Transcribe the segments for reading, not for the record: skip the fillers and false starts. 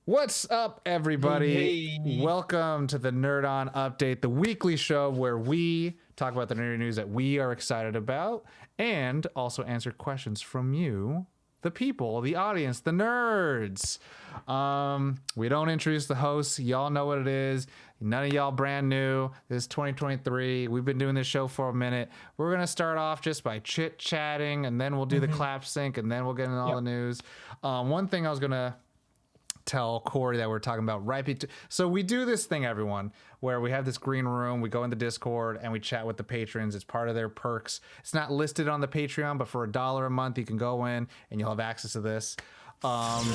What's up, everybody? Hey. Welcome to the Nerd On Update, the weekly show where we talk about the nerdy news that we are excited about and also answer questions from you, the people, the audience, the nerds. We don't introduce the hosts. Y'all know what it is. None of y'all brand new. This is 2023. We've been doing this show for a minute. We're going to start off just by chit-chatting, and then we'll do the clap sync, and then we'll get into all the news. One thing I was going to tell Corey that we're talking about so we do this thing, everyone, where we have this green room, we go in the Discord and we chat with the patrons. It's part of their perks. It's not listed on the Patreon, but for $1 a month you can go in and you'll have access to this. Brad,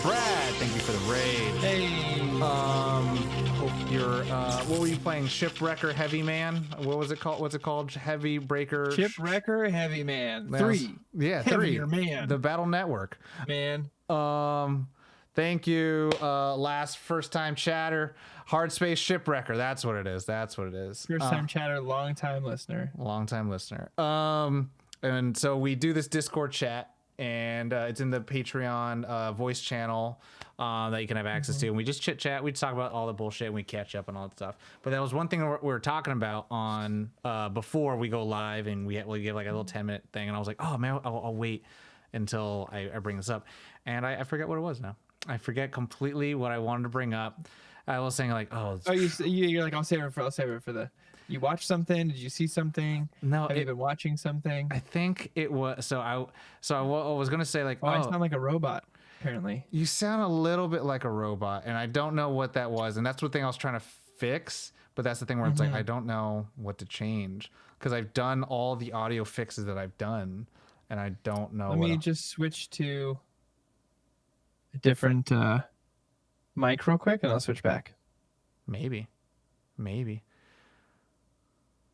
thank you for the raid. Hey. What were you playing? Shipwrecker Heavy Man? What was it called? What's it called? Heavy Breaker Shipwrecker Heavy Man. Three. Yeah, Heavier three. Man. The Battle Network. Man. Thank you, first time chatter, Hard Space Shipwrecker. That's what it is. First time chatter, long time listener. And so we do this Discord chat, and it's in the Patreon voice channel that you can have access to. And we just chit chat. We just talk about all the bullshit, and we catch up and all that stuff. But that was one thing we were talking about on before we go live, and we give like a little 10-minute thing. And I was like, oh man, I'll wait until I bring this up, and I forget what it was now. I forget completely what I wanted to bring up. I was saying like, you're like, I'll save it for the. You watched something? Did you see something? No, have you been watching something? I think it was. I was gonna say like, I sound like a robot. Apparently, you sound a little bit like a robot, and I don't know what that was, and that's the thing I was trying to fix. But that's the thing where it's like I don't know what to change because I've done all the audio fixes that I've done, and I don't know. Let me just switch to a different mic real quick, and I'll switch back. Maybe.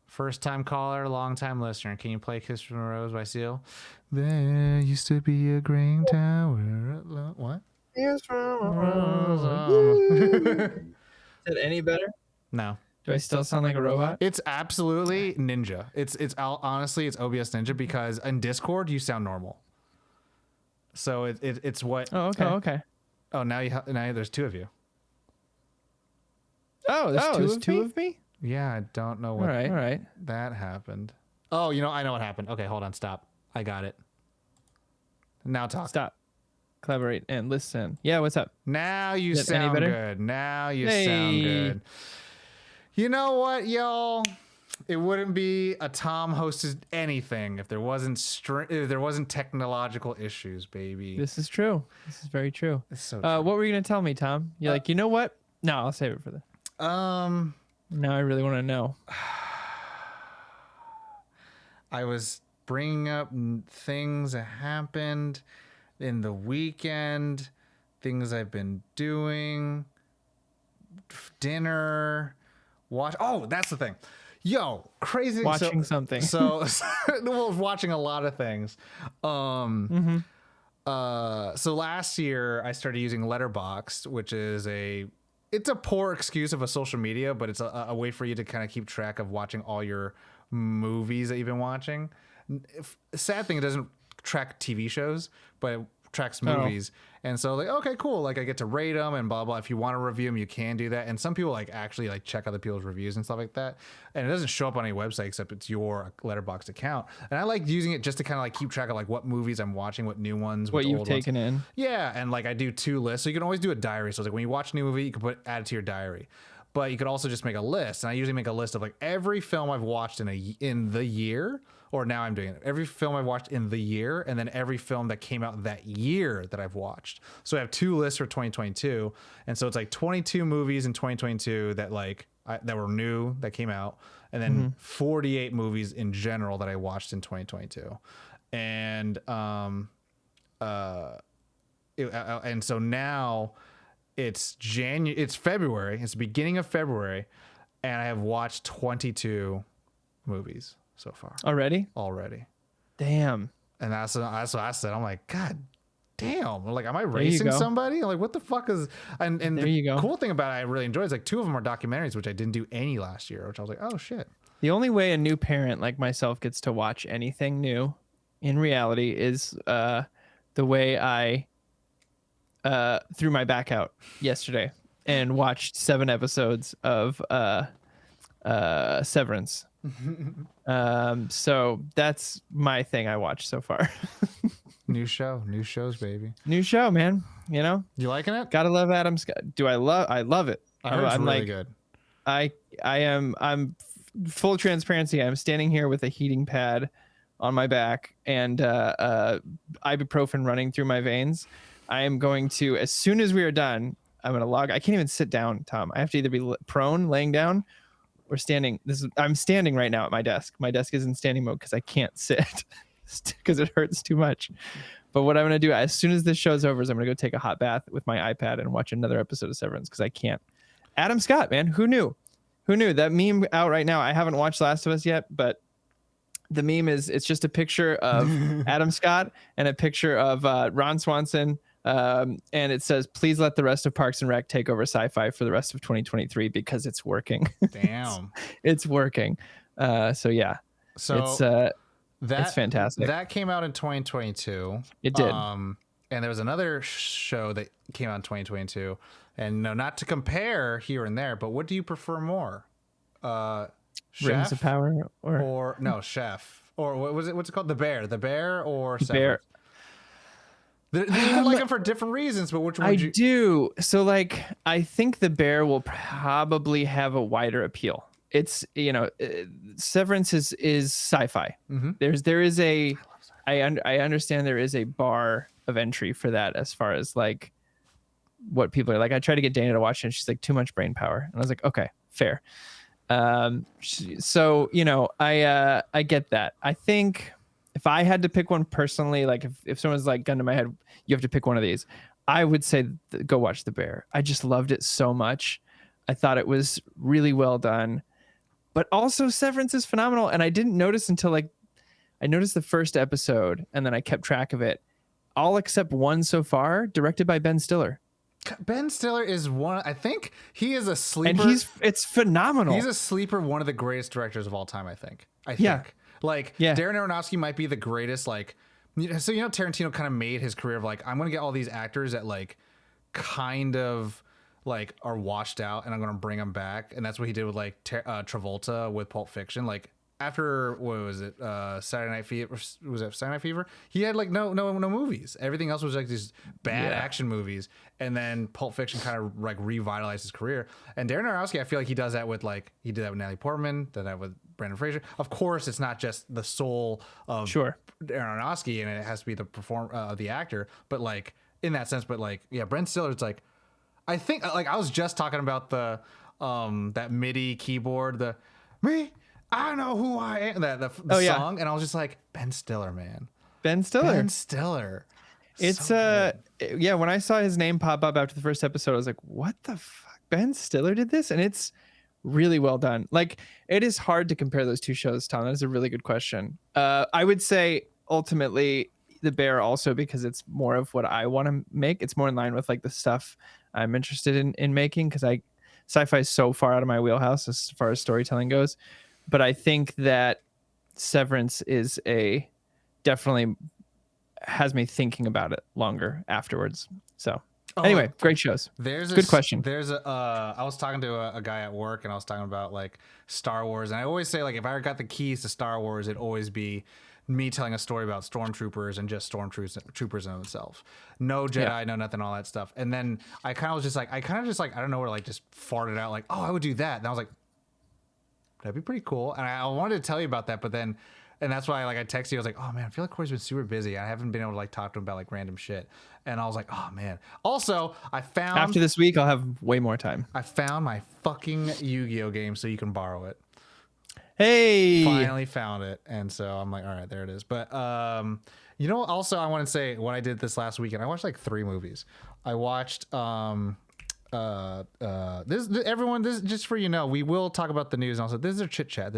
First time caller, long time listener. Can you play "Kiss from a Rose" by Seal? There used to be a green tower. What? Kiss from a Rose. Is it any better? No. Do I still sound like a robot? It's absolutely Ninja. It's honestly it's OBS Ninja because in Discord you sound normal. So it's what? Oh, okay. Oh, now there's two of you. Oh, there's two of me? Yeah, I don't know what. All right. That happened. Oh, I know what happened. Okay, hold on, stop. I got it. Now talk. Stop. Collaborate and listen. Yeah, what's up? Now you sound good. Now you sound good. You know what, y'all? It wouldn't be a Tom hosted anything if there wasn't technological issues, baby. This is true. This is very true. It's so true. What were you gonna tell me, Tom? You're like, you know what? No, I'll save it for the. Now I really want to know. I was bringing up things that happened in the weekend, things I've been doing, dinner, watch. Oh, that's the thing. Yo, crazy. Watching something. So watching a lot of things. So last year I started using Letterboxd, which is it's a poor excuse of a social media, but it's a way for you to kind of keep track of watching all your movies that you've been watching. Sad thing, it doesn't track TV shows, but it tracks movies. And so like, okay, cool. Like I get to rate them and blah, blah. If you want to review them, you can do that. And some people like actually like check other people's reviews and stuff like that. And it doesn't show up on any website except it's your Letterboxd account. And I like using it just to kind of like keep track of like what movies I'm watching, what new ones, what you've taken in. Yeah. And like I do 2 lists. So you can always do a diary. So it's like when you watch a new movie, you can add it to your diary. But you could also just make a list. And I usually make a list of like every film I've watched in the year, or now I'm doing it. Every film I've watched in the year, and then every film that came out that year that I've watched. So I have 2 lists for 2022. And so it's like 22 movies in 2022 that like that were new that came out, and then 48 movies in general that I watched in 2022. And and so now it's February. It's the beginning of February, and I have watched 22 movies so far. Already. And Damn. that's what I said. I'm like, God damn. Like, am I racing somebody? Like, what the fuck is? And there the you go. Cool thing about it I really enjoyed is like 2 of them are documentaries, which I didn't do any last year. Which I was like, oh shit. The only way a new parent like myself gets to watch anything new, in reality, is the way I threw my back out yesterday and watched 7 episodes of Severance. So that's my thing I watched so far. New shows, baby. New show, man. You know, You liking it? gotta love Adam Scott. I love it. I heard it's I'm really like, good. I'm full transparency. I'm standing here with a heating pad on my back and ibuprofen running through my veins. I am going to, as soon as we are done, I'm going to log. I can't even sit down, Tom. I have to either be prone, laying down, or standing. I'm standing right now at my desk. My desk is in standing mode because I can't sit because it hurts too much. But what I'm going to do as soon as this show's over is I'm going to go take a hot bath with my iPad and watch another episode of Severance because I can't. Adam Scott, man, who knew? Who knew? That meme out right now. I haven't watched Last of Us yet, but the meme it's just a picture of Adam Scott and a picture of Ron Swanson. And it says, please let the rest of Parks and Rec take over sci-fi for the rest of 2023 because it's working. Damn. it's working. So yeah, it's fantastic. That came out in 2022. It did. And there was another show that came out in 2022. And no, not to compare here and there, but what do you prefer more? Rings of Power or no, Chef. Or what was it? What's it called? The Bear or Bear. You can like them for different reasons, but which one would you do? So like, I think The Bear will probably have a wider appeal. It's, Severance is sci-fi. Mm-hmm. I understand there is a bar of entry for that as far as like what people are like. I tried to get Dana to watch it and she's like, too much brain power. And I was like, okay, fair. So, I get that. I think if I had to pick one personally, like if someone's like gun to my head, you have to pick one of these, I would say go watch The Bear. I just loved it so much. I thought it was really well done, but also Severance is phenomenal. And I didn't notice until I noticed the first episode and then I kept track of it, all except one so far, directed by Ben Stiller. Ben Stiller is one. I think he is a sleeper. And it's phenomenal. He's a sleeper, one of the greatest directors of all time, I think. Yeah. Darren Aronofsky might be the greatest, so Tarantino kind of made his career of like, I'm going to get all these actors that like kind of like are washed out and I'm going to bring them back. And that's what he did with like Travolta with Pulp Fiction. Like after, what was it? Saturday Night Fever. Was it Saturday Night Fever? He had like no movies. Everything else was like these bad action movies. And then Pulp Fiction kind of like revitalized his career. And Darren Aronofsky, I feel like he does that with he did that with Natalie Portman, did that with Brendan Fraser. Of course, it's not just the soul of Darren Aronofsky and it has to be the actor. But like in that sense, Brent Stiller, it's like, I think like I was just talking about the that MIDI keyboard, I know who I am. The song, and I was just like, Ben Stiller, man. Ben Stiller. It's so when I saw his name pop up after the first episode, I was like, what the fuck? Ben Stiller did this? And it's really well done. Like, it is hard to compare those two shows, Tom. That is a really good question. I would say ultimately The Bear also because it's more of what I want to make. It's more in line with like the stuff I'm interested in making because sci-fi is so far out of my wheelhouse as far as storytelling goes. But I think that Severance is definitely has me thinking about it longer afterwards. So anyway, great shows. Good question. I was talking to a guy at work and I was talking about like Star Wars. And I always say like, if I ever got the keys to Star Wars, it'd always be me telling a story about stormtroopers and just stormtroopers in themselves. No Jedi, no nothing, all that stuff. And then I kind of just like, I don't know where like just farted out like, oh, I would do that. And I was like, that'd be pretty cool. And I wanted to tell you about that, but then, and that's why like I texted you. I was like, oh man, I feel like Corey's been super busy. I haven't been able to like talk to him about like random shit. And I was like, oh man. Also, I found after this week, I'll have way more time. I found my fucking Yu-Gi-Oh game so you can borrow it. Hey, finally found it. And so I'm like, all right, there it is. But also I want to say what I did this last weekend. I watched like 3 movies. I watched this just for we will talk about the news and also this is a chit chat.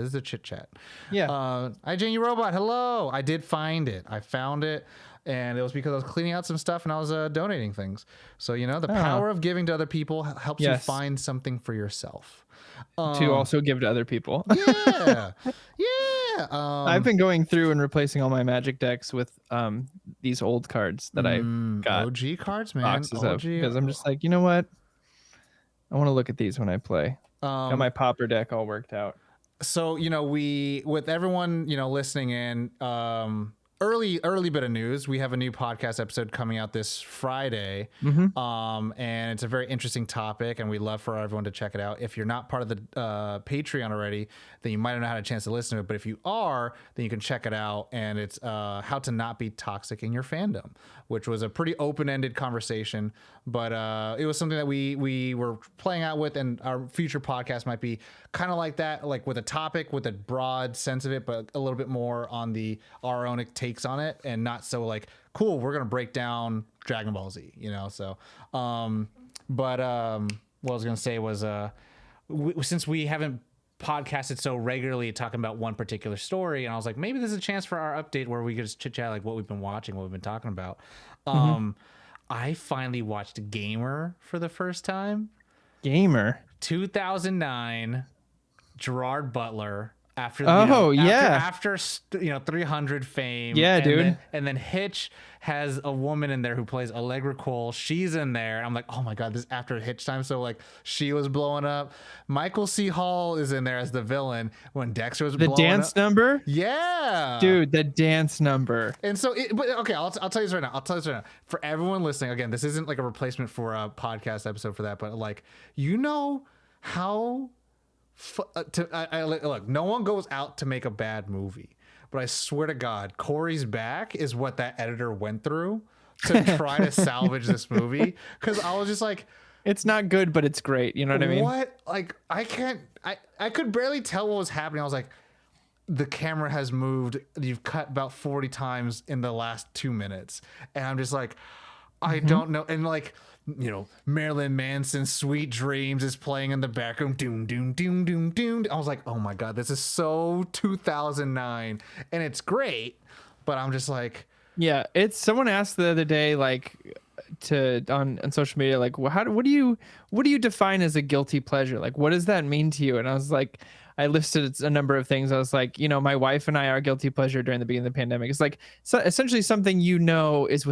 Yeah. Hi Jane, you robot, hello. I did find it. I found it and it was because I was cleaning out some stuff and I was donating things. So the power of giving to other people helps you find something for yourself to also give to other people. Yeah. I've been going through and replacing all my Magic decks with these old cards that I've got OG cards, man. boxes of, OG. because I'm just like, you know what? I want to look at these when I play. Got my popper deck all worked out. So, we, with everyone, listening in, early bit of news. We have a new podcast episode coming out this Friday. And it's a very interesting topic, and we'd love for everyone to check it out. If you're not part of the Patreon already, then you might have not had a chance to listen to it. But if you are, then you can check it out. And it's how to not be toxic in your fandom, which was a pretty open-ended conversation. But it was something that we were playing out with, and our future podcast might be kind of like that, like with a topic with a broad sense of it, but a little bit more on our own takes on it, and not so like, cool, we're gonna break down Dragon Ball Z, so what I was gonna say was since we haven't podcasted so regularly talking about one particular story, and I was like, maybe there's a chance for our update where we could just chit chat like what we've been watching, what we've been talking about. I finally watched Gamer for the first time. Gamer 2009, Gerard Butler. After 300 fame, dude. And then Hitch has a woman in there who plays Allegra Cole. She's in there. I'm like, oh my god, this is after Hitch time. So like, she was blowing up. Michael C. Hall is in there as the villain when Dexter was blowing up. The dance number, dude, the dance number. And so, I'll tell you this right now. For everyone listening, again, this isn't like a replacement for a podcast episode for that, but like, how. Look, no one goes out to make a bad movie, but I swear to God, Corey's back is what that editor went through to try to salvage this movie. Because I was just like, it's not good, but it's great. You know what I mean? What? Like, I could barely tell what was happening. I was like, the camera has moved. You've cut about 40 times in the last 2 minutes, and I'm just like, I don't know. And like, Marilyn Manson's Sweet Dreams is playing in the background. Doom, doom, doom, doom, doom. I was like, oh my God, this is so 2009. And it's great, but I'm just like. Yeah, someone asked the other day, like, on social media, like, well, what do you define as a guilty pleasure? Like, what does that mean to you? And I was like, I listed a number of things. I was like, my wife and I, our guilty pleasure during the beginning of the pandemic is like, so essentially something is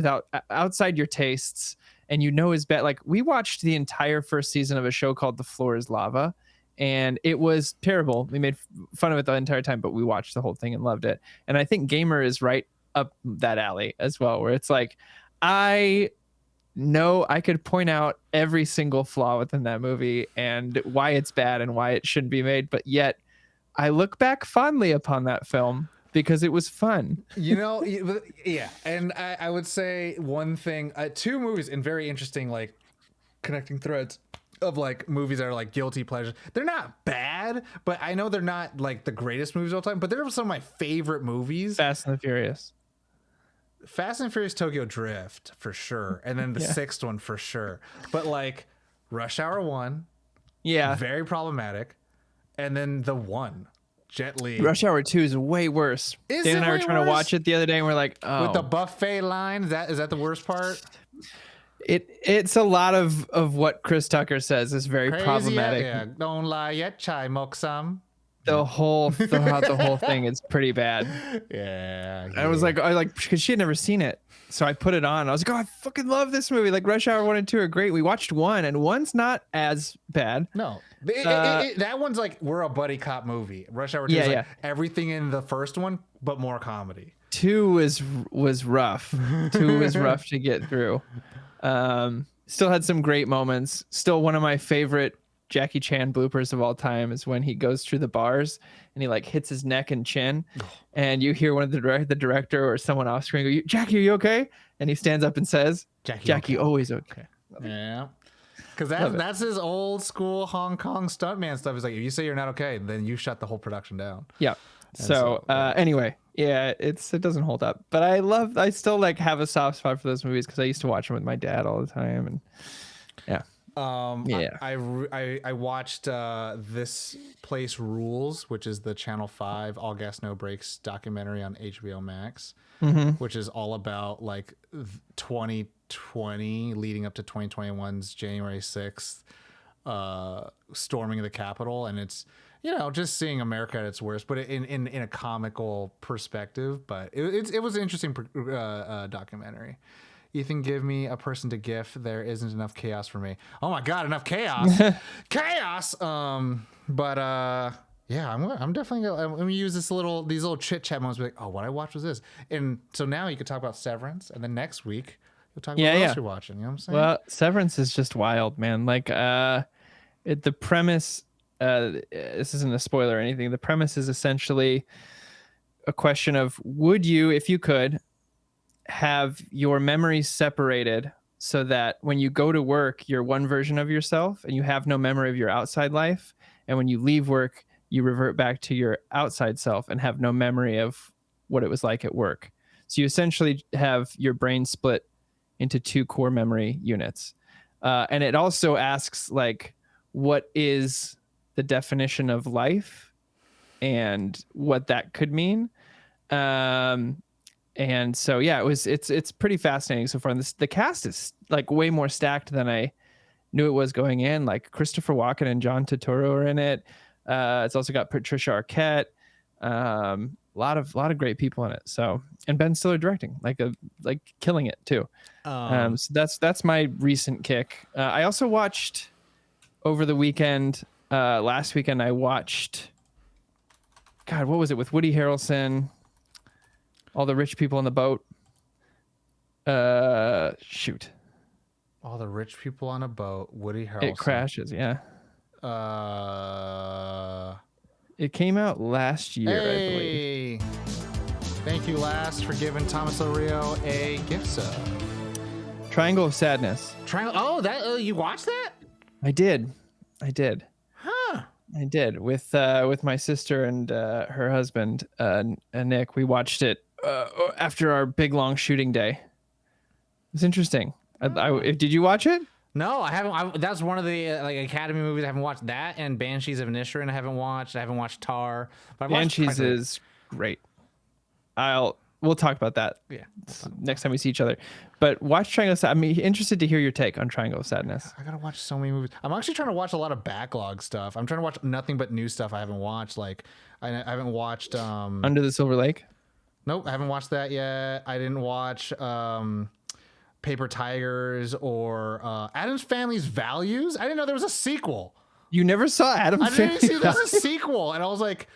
outside your tastes, and is bad. Like, we watched the entire first season of a show called The Floor is Lava, and it was terrible. We made fun of it the entire time, but we watched the whole thing and loved it. And I think Gamer is right up that alley as well, where it's like, I know I could point out every single flaw within that movie and why it's bad and why it shouldn't be made, but yet I look back fondly upon that film because it was fun. Yeah. And I would say one thing, 2 movies and very interesting, like, connecting threads of like movies that are like guilty pleasures. They're not bad, but I know they're not like the greatest movies of all time, but they're some of my favorite movies. Fast and Furious Tokyo Drift for sure. And then the 6th one for sure. But like Rush Hour 1. Yeah. Very problematic. And then the 1. Jet Li. Rush Hour 2 is way worse. Dan and I were trying to watch it the other day, and we're like, oh. With the buffet line, is that the worst part? It's a lot of what Chris Tucker says is very problematic. Yeah, don't lie yet, chai mok some. The whole thing is pretty bad. Yeah. I was like, because she had never seen it, so I put it on. I was like, oh, I fucking love this movie. Like, Rush Hour 1 and 2 are great. We watched 1, and 1's not as bad. No, that one's like, we're a buddy cop movie. Rush Hour 2 is like everything in the first one, but more comedy. 2 was rough. 2 was rough to get through. Still had some great moments. Still, one of my favorite Jackie Chan bloopers of all time is when he goes through the bars and he like hits his neck and chin, and you hear one of the director or someone off screen go, "Jackie, are you okay?" And he stands up and says, "Jackie, always okay." Yeah, because that's his old school Hong Kong stuntman stuff. He's like, if you say you're not okay, then you shut the whole production down. Yeah. So anyway, yeah, it doesn't hold up, but I still like have a soft spot for those movies because I used to watch them with my dad all the time, and yeah. I watched This Place Rules, which is the Channel 5 All Gas No Breaks documentary on HBO Max, which is all about like 2020 leading up to 2021's January 6th storming of the Capitol, and it's just seeing America at its worst, but in a comical perspective. But it was an interesting documentary. Ethan, give me a person to gif. There isn't enough chaos for me. Oh my God, enough chaos, chaos. Yeah, I'm definitely gonna use these little chit chat moments. Be like, oh, what I watched was this, and so now you could talk about Severance, and then next week you'll talk about what else you're watching. You know what I'm saying? Well, Severance is just wild, man. Like, the premise. This isn't a spoiler or anything. The premise is essentially a question of: would you, if you could, have your memories separated so that when you go to work, you're one version of yourself and you have no memory of your outside life, and when you leave work, you revert back to your outside self and have no memory of what it was like at work. So you essentially have your brain split into two core memory units. And it also asks, like, what is the definition of life and what that could mean? And so, yeah, it's pretty fascinating so far. The cast is like way more stacked than I knew it was going in. Like Christopher Walken and John Turturro are in it. It's also got Patricia Arquette, a lot of great people in it. So, and Ben Stiller directing, like killing it too. So that's my recent kick. I also watched over the weekend. Last weekend I watched. God, what was it with Woody Harrelson? All the rich people on the boat. Shoot. All the rich people on a boat. Woody Harrelson. It crashes. Yeah. It came out last year, I believe. Thank you, Last, for giving Thomas Del Rio a gift sub. Triangle of Sadness. Oh, that you watched that? I did. Huh. I did with my sister and her husband, Nick. We watched it after our big long shooting day. It was interesting. Did you watch it? No, I haven't. That's one of the Academy movies I haven't watched. That and Banshees of Inisherin I haven't watched. I haven't watched Tar. But Banshees is great. We'll talk about that next time we see each other. But watch Triangle of Sadness. I'm interested to hear your take on Triangle of Sadness. I gotta watch so many movies. I'm actually trying to watch a lot of backlog stuff. I'm trying to watch nothing but new stuff I haven't watched. Like I haven't watched Under the Silver Lake. Nope, I haven't watched that yet. I didn't watch Paper Tigers or Addams Family's Values. I didn't know there was a sequel. You never saw Addams Family? I didn't see there's a sequel, and I was like,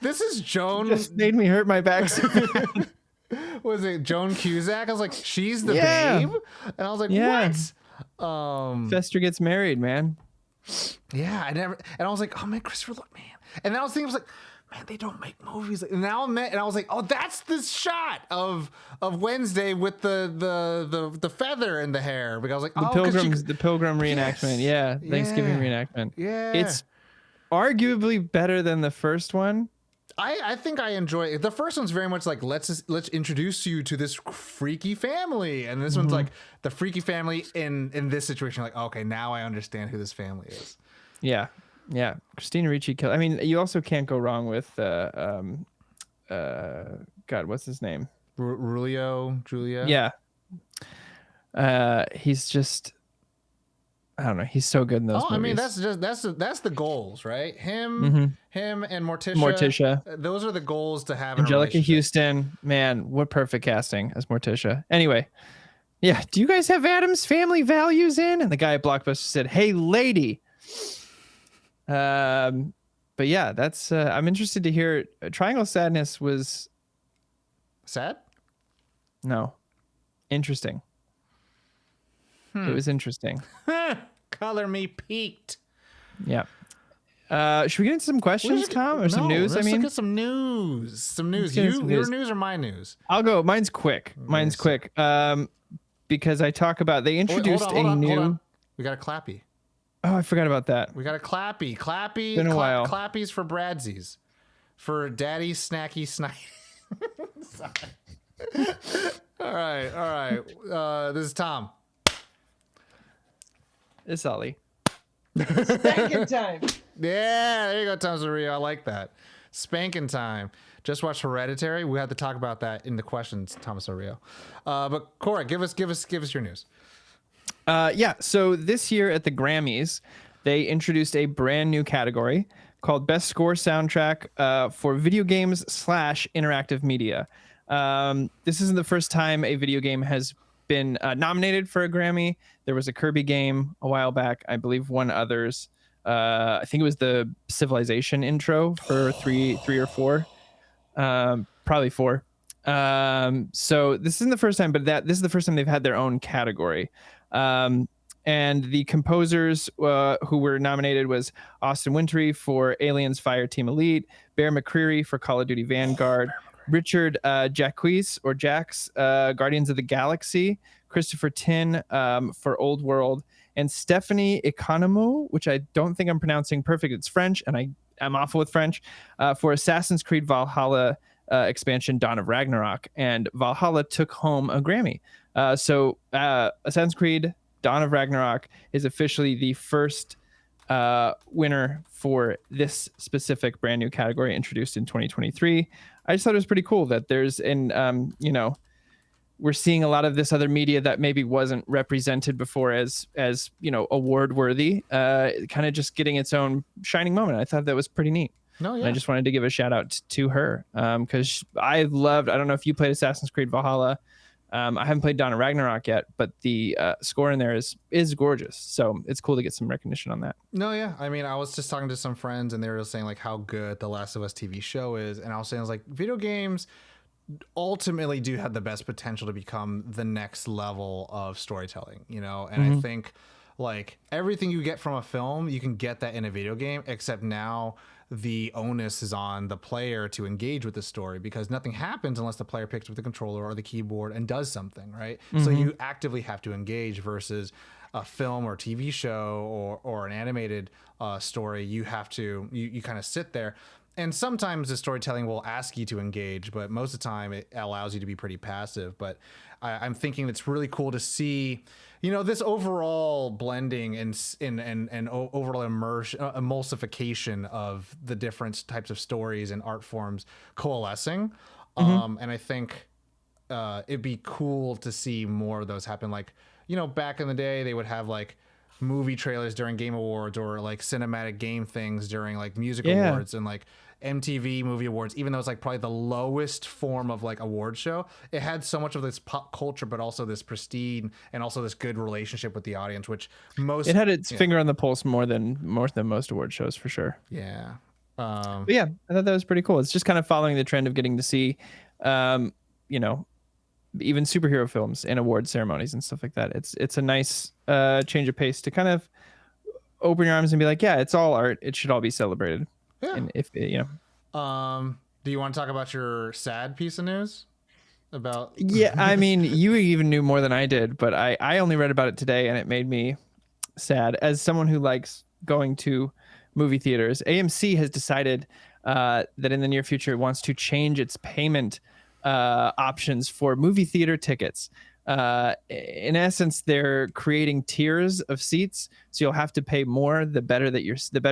"This is Joan." Just made me hurt my back. Was it Joan Cusack? I was like, "She's the babe," and I was like, "What?" Fester gets married, man. Yeah, I never. And I was like, "Oh man, Christopher, look, man." And then I was thinking, I was like, man, they don't make movies. And now and I was like, oh, that's this shot of Wednesday with the feather in the hair. Because I was like, the Pilgrim reenactment. Yes. Yeah. Thanksgiving reenactment. Yeah. It's arguably better than the first one. I think I enjoy it. The first one's very much like, let's introduce you to this freaky family. And this one's like the freaky family in this situation. Like, okay, now I understand who this family is. Yeah. Yeah, Christina Ricci killed. I mean, you also can't go wrong with God, what's his name? Julia. Yeah. He's just, I don't know. He's so good in those movies. I mean, that's the goals, right? Him and Morticia. Those are the goals to have. Angelica Houston, man, what perfect casting as Morticia. Anyway, yeah. Do you guys have Addams Family Values in? And the guy at Blockbuster said, "Hey, lady." But yeah, that's I'm interested to hear. Triangle of Sadness was sad. No, interesting. It was interesting. Color me peaked. Yeah. Should we get into some questions, Tom, or some news? Let's look at some news. Some news. Your news or my news? I'll go. Mine's quick. Because I talk about they introduced hold on. We got a clappy. Oh, I forgot about that. We got a clappy. Been a while. Clappies for Bradsies. For Daddy Snacky Snipe. All right. This is Tom. It's Ollie. Spanking time. Yeah, there you go, Tom Zarrillo. I like that. Spanking time. Just watched Hereditary. We had to talk about that in the questions, Thomas Zarrillo. But Cora, give us your news. So this year at the Grammys, they introduced a brand new category called Best Score Soundtrack for Video Games / Interactive Media. This isn't the first time a video game has been nominated for a Grammy. There was a Kirby game a while back. I believe one others. I think it was the Civilization intro for three or four. Probably four. So this isn't the first time, but this is the first time they've had their own category. And the composers who were nominated was Austin Wintory for Aliens Fireteam Elite, Bear McCreary for Call of Duty Vanguard, Richard Jacques or Jax, Guardians of the Galaxy, Christopher Tin for Old World, and Stephanie Economou, which I don't think I'm pronouncing perfect. It's French, and I'm awful with French, for Assassin's Creed Valhalla expansion Dawn of Ragnarok. And Valhalla took home a Grammy. So Assassin's Creed Dawn of Ragnarok is officially the first winner for this specific brand new category introduced in 2023. I just thought it was pretty cool that there's we're seeing a lot of this other media that maybe wasn't represented before as award worthy, kind of just getting its own shining moment. I thought that was pretty neat. No, yeah. And I just wanted to give a shout out to her because I don't know if you played Assassin's Creed Valhalla. I haven't played Dawn of Ragnarok yet, but the score in there is gorgeous. So it's cool to get some recognition on that. No, yeah. I mean, I was just talking to some friends and they were saying like how good the Last of Us TV show is. And I was saying, I was like, video games ultimately do have the best potential to become the next level of storytelling, And I think like everything you get from a film, you can get that in a video game, except now the onus is on the player to engage with the story because nothing happens unless the player picks up the controller or the keyboard and does something, right? So you actively have to engage versus a film or TV show or an animated story. You have to, you kind of sit there. And sometimes the storytelling will ask you to engage, but most of the time it allows you to be pretty passive. But I'm thinking it's really cool to see, this overall blending and overall emulsification of the different types of stories and art forms coalescing. And I think it'd be cool to see more of those happen. Like, back in the day, they would have like movie trailers during Game Awards or like cinematic game things during like music awards and like MTV Movie Awards, even though it's like probably the lowest form of like award show, it had so much of this pop culture, but also this prestige and also this good relationship with the audience, which it had its finger on the pulse more than most award shows for sure. Yeah. But yeah, I thought that was pretty cool. It's just kind of following the trend of getting to see, even superhero films in award ceremonies and stuff like that. It's a nice change of pace to kind of open your arms and be like, yeah, it's all art. It should all be celebrated. Yeah. And if do you want to talk about your sad piece of news about? Yeah, I mean, you even knew more than I did, but I only read about it today and it made me sad. As someone who likes going to movie theaters, AMC has decided that in the near future it wants to change its payment options for movie theater tickets. In essence, they're creating tiers of seats, so you'll have to pay more the better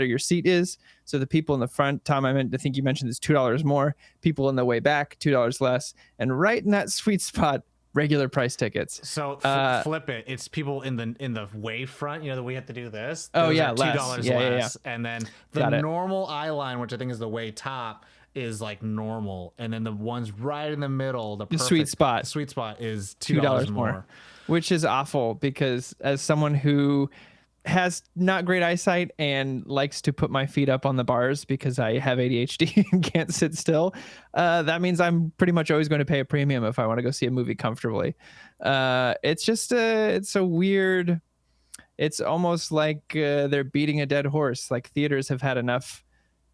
your seat is. So the people in the front, Tom, I think you mentioned, is $2 more. People in the way back, $2 less, and right in that sweet spot, regular price tickets. So flip it. It's people in the way front. The way you have to do this. Oh yeah, $2 less, yeah. And then the normal eye line, which I think is the way top, is like normal, and then the ones right in the middle, the sweet spot is $2 more, which is awful because as someone who has not great eyesight and likes to put my feet up on the bars because I have ADHD and can't sit still, that means I'm pretty much always going to pay a premium if I want to go see a movie comfortably. It's just it's so weird. It's almost like they're beating a dead horse. Like theaters have had enough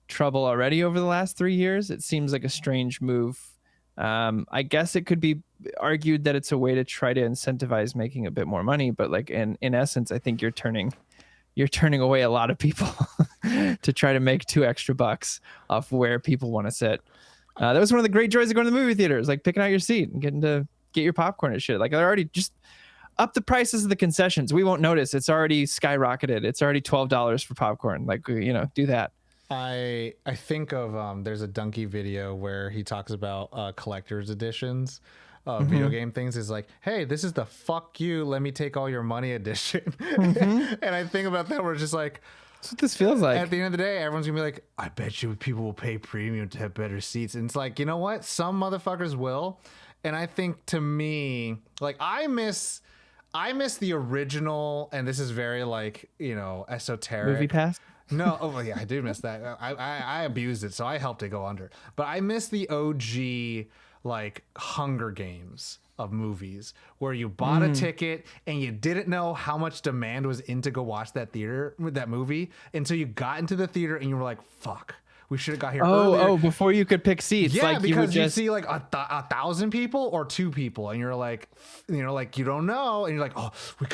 trouble already over the last 3 years. It seems like a strange move. I guess it could be argued that it's a way to try to incentivize making a bit more money, but like in essence, I think you're turning away a lot of people to try to make $2 extra off where people want to sit. That was one of the great joys of going to the movie theaters, like picking out your seat and getting to get your popcorn and shit. Like they're already just up the prices of the concessions. We won't notice. It's already skyrocketed. It's already $12 for popcorn. Like, do that. I think of there's a Donkey video where he talks about collector's editions of video game things. Is like, hey, this is the fuck you, let me take all your money edition. And I think about that, we're just like, That's what this feels like. At the end of the day, everyone's gonna be like, I bet you people will pay premium to have better seats. And it's like, you know what? Some motherfuckers will. And I think, to me, like, I miss the original, and this is very, like, you know, esoteric. Movie Pass? No, oh yeah, I do miss that. I abused it, so I helped it go under. But I miss the OG, like, Hunger Games of movies, where you bought a ticket and you didn't know how much demand was in to go watch that movie until you got into the theater and you were like, fuck, we should have got here earlier. Oh, before you could pick seats. Yeah, like because you just... see like 1,000 people or 2 people, and you're like, you know, like, you don't know, and you're like, oh, we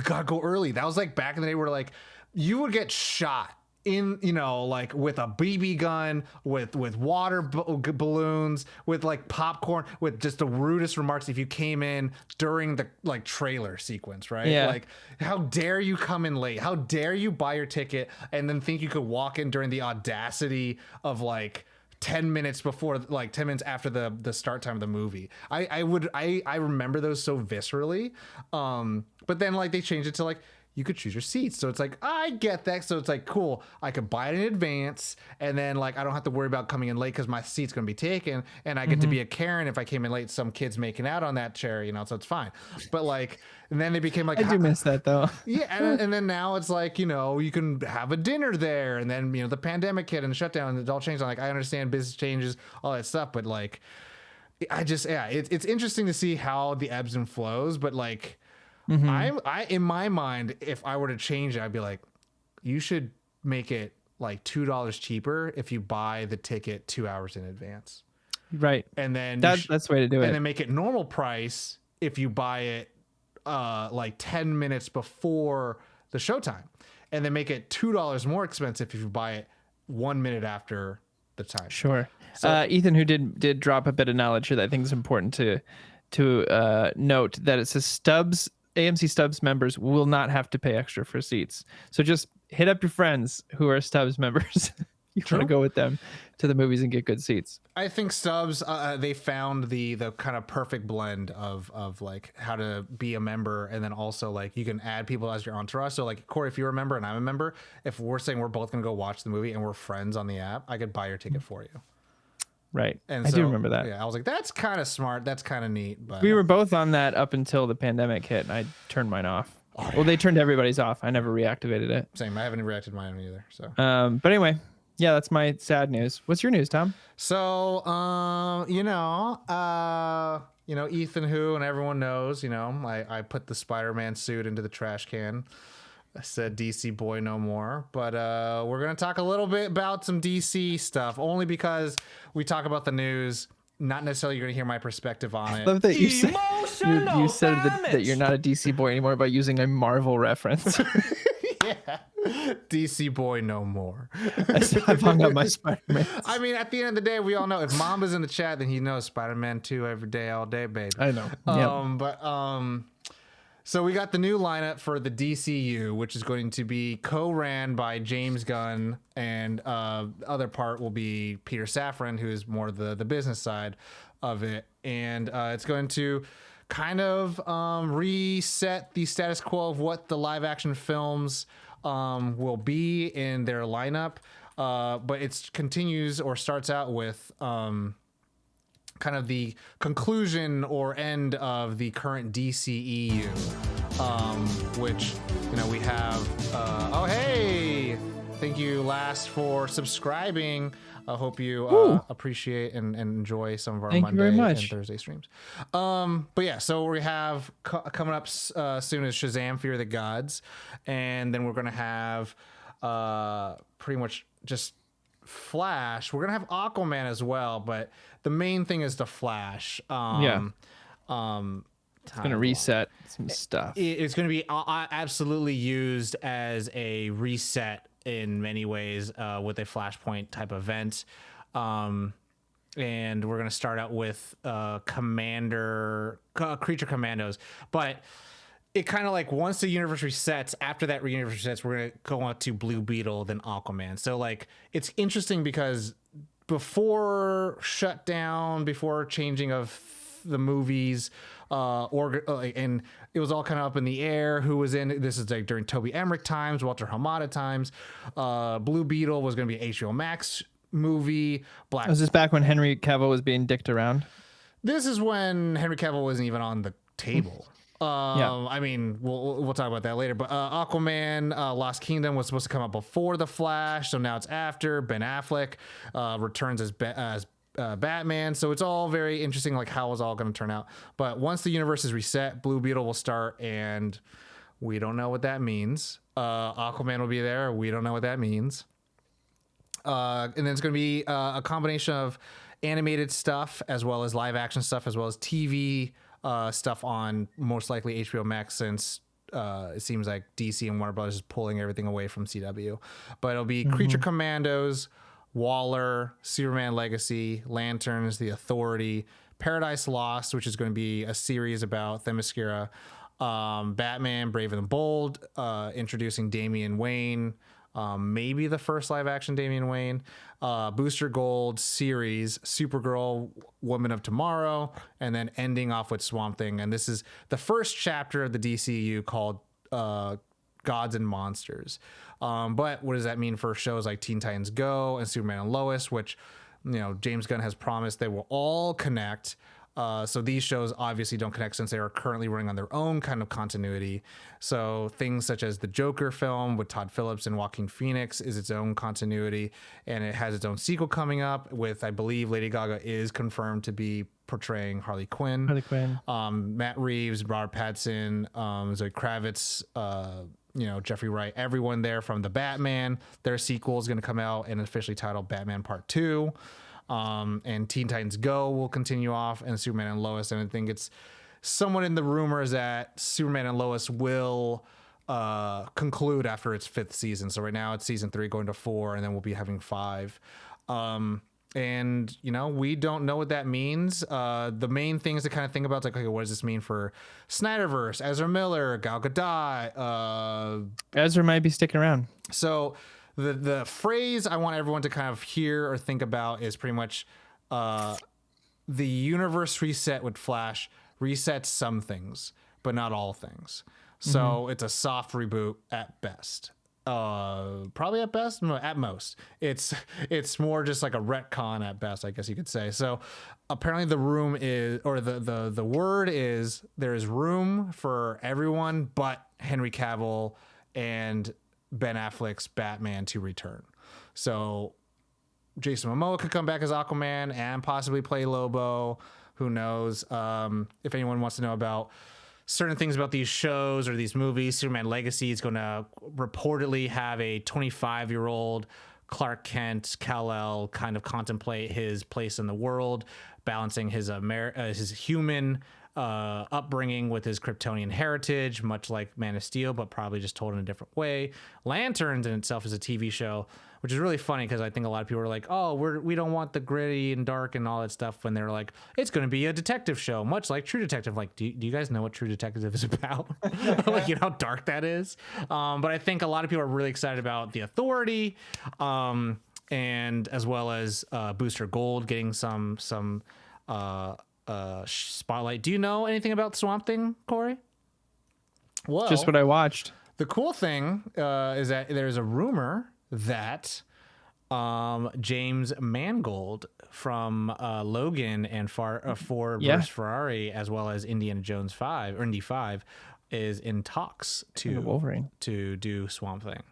gotta go early. That was like back in the day where, like, you would get shot in, you know, like with a BB gun, with water balloons, with like popcorn, with just the rudest remarks if you came in during the like trailer sequence, right? Yeah. Like, how dare you come in late? How dare you buy your ticket and then think you could walk in during the audacity of like 10 minutes before, like 10 minutes after the start time of the movie. I remember those so viscerally. But then like they changed it to like, you could choose your seats. So it's like, I get that. So it's like, cool, I could buy it in advance, and then like I don't have to worry about coming in late because my seat's gonna be taken, and I get to be a Karen if I came in late, some kid's making out on that chair, you know, so it's fine. But like, and then they became like, I do miss that though. Yeah, and then now it's like, you know, you can have a dinner there, and then, you know, the pandemic hit and the shutdown, and it all changed. I'm like, I understand business changes, all that stuff, but like, I just, yeah, it's interesting to see how the ebbs and flows, but like, I in my mind, if I were to change it, I'd be like, you should make it like $2 cheaper if you buy the ticket 2 hours in advance. Right. And then that's the way to do it. And then make it normal price if you buy it like 10 minutes before the showtime. And then make it $2 more expensive if you buy it 1 minute after the time. Sure. So, Ethan, who did drop a bit of knowledge here that I think is important to note, that it says AMC Stubs members will not have to pay extra for seats. So just hit up your friends who are Stubs members. You want to go with them to the movies and get good seats. I think Stubs, they found the kind of perfect blend of like how to be a member, and then also like you can add people as your entourage. So like, Corey, if you're a member and I'm a member, if we're saying we're both going to go watch the movie and we're friends on the app, I could buy your ticket for you. Right. And I do remember that. Yeah, I was like, that's kind of smart. That's kind of neat. But we were both on that up until the pandemic hit, and I turned mine off. Oh, well, they turned everybody's off. I never reactivated it. Same. I haven't reacted mine either. So. But anyway, yeah, that's my sad news. What's your news, Tom? So, you know, Ethan who, and everyone knows, you know, I put the Spider-Man suit into the trash can. I said DC boy no more, but we're going to talk a little bit about some DC stuff, only because we talk about the news, not necessarily you're going to hear my perspective on it. I love that you said that you're not a DC boy anymore by using a Marvel reference. Yeah. DC boy no more. I've hung up my Spider-Man. I mean, at the end of the day, we all know if Mamba's in the chat, then he knows Spider-Man 2 every day, all day, baby. I know. So we got the new lineup for the DCU, which is going to be co-ran by James Gunn, and other part will be Peter Safran, who is more the business side of it. And it's going to kind of reset the status quo of what the live action films will be in their lineup. But it continues or starts out with kind of the conclusion or end of the current DCEU, which, you know, we have, oh, hey, thank you last for subscribing. I hope you appreciate and enjoy some of our Monday and Thursday streams. But yeah, so we have coming up soon is Shazam! Fear the Gods, and then we're gonna have pretty much just Flash. We're gonna have Aquaman as well, but the main thing is the Flash. It's gonna reset some stuff. It's gonna be absolutely used as a reset in many ways with a Flashpoint type event. And we're gonna start out with Creature Commandos, but it kind of like once the universe resets, after that universe resets, we're gonna go on to Blue Beetle, then Aquaman. So like it's interesting because before shutdown, before changing of the movies, and it was all kind of up in the air. Who was in? This is like during Toby Emmerich times, Walter Hamada times. Blue Beetle was going to be an HBO Max movie. Was this back when Henry Cavill was being dicked around? This is when Henry Cavill wasn't even on the table. I mean, we'll talk about that later. But Aquaman, Lost Kingdom was supposed to come out before The Flash, so now it's after. Ben Affleck returns as Batman, so it's all very interesting, like how it's all going to turn out. But once the universe is reset, Blue Beetle will start, and we don't know what that means. Aquaman will be there. We don't know what that means. And then it's going to be a combination of animated stuff as well as live action stuff as well as TV stuff on most likely HBO Max, since it seems like DC and Warner Brothers is pulling everything away from CW. But it'll be Creature Commandos, Waller, Superman Legacy, Lanterns, The Authority, Paradise Lost, which is going to be a series about Themyscira, Batman Brave and the Bold, introducing Damian Wayne, maybe the first live action Damian Wayne, Booster Gold series, Supergirl, Woman of Tomorrow, and then ending off with Swamp Thing. And this is the first chapter of the DCU called Gods and Monsters. But what does that mean for shows like Teen Titans Go and Superman and Lois, which, James Gunn has promised they will all connect. So these shows obviously don't connect since they are currently running on their own kind of continuity. So things such as the Joker film with Todd Phillips and Joaquin Phoenix is its own continuity, and it has its own sequel coming up with, I believe, Lady Gaga is confirmed to be portraying Harley Quinn. Matt Reeves, Robert Pattinson, Zoe Kravitz, Jeffrey Wright, everyone there from the Batman. Their sequel is going to come out and officially titled Batman Part 2. And Teen Titans Go will continue off, and Superman and Lois. And I think it's somewhat in the rumors that Superman and Lois will conclude after its 5th season. So right now it's season 3 going to 4, and then we'll be having 5. And we don't know what that means. The main things to kind of think about is like, okay, what does this mean for Snyderverse, Ezra Miller, Gal Gadot? Ezra might be sticking around. So the phrase I want everyone to kind of hear or think about is pretty much the universe reset with Flash resets some things, but not all things. So it's a soft reboot at best. Probably at best, no, at most. It's more just like a retcon at best, I guess you could say. So apparently the room is, or the word is, there is room for everyone but Henry Cavill and Ben Affleck's Batman to return. So Jason Momoa could come back as Aquaman and possibly play Lobo. Who knows? If anyone wants to know about certain things about these shows or these movies, Superman Legacy is going to reportedly have a 25-year-old Clark Kent, Kal-El kind of contemplate his place in the world, balancing his human upbringing with his Kryptonian heritage, much like Man of Steel, but probably just told in a different way. Lanterns in itself is a TV show, which is really funny because I think a lot of people are like, oh, we don't want the gritty and dark and all that stuff, when they're like, it's going to be a detective show, much like True Detective. Like, do you guys know what True Detective is about? Like, how dark that is? But I think a lot of people are really excited about The Authority, and as well as Booster Gold getting some spotlight. Do you know anything about Swamp Thing, Corey? Well, just what I watched. The cool thing is that there's a rumor that James Mangold from Logan and Ford vs. Ferrari, as well as Indiana Jones 5 or Indy 5, is in talks to Wolverine to do Swamp Thing.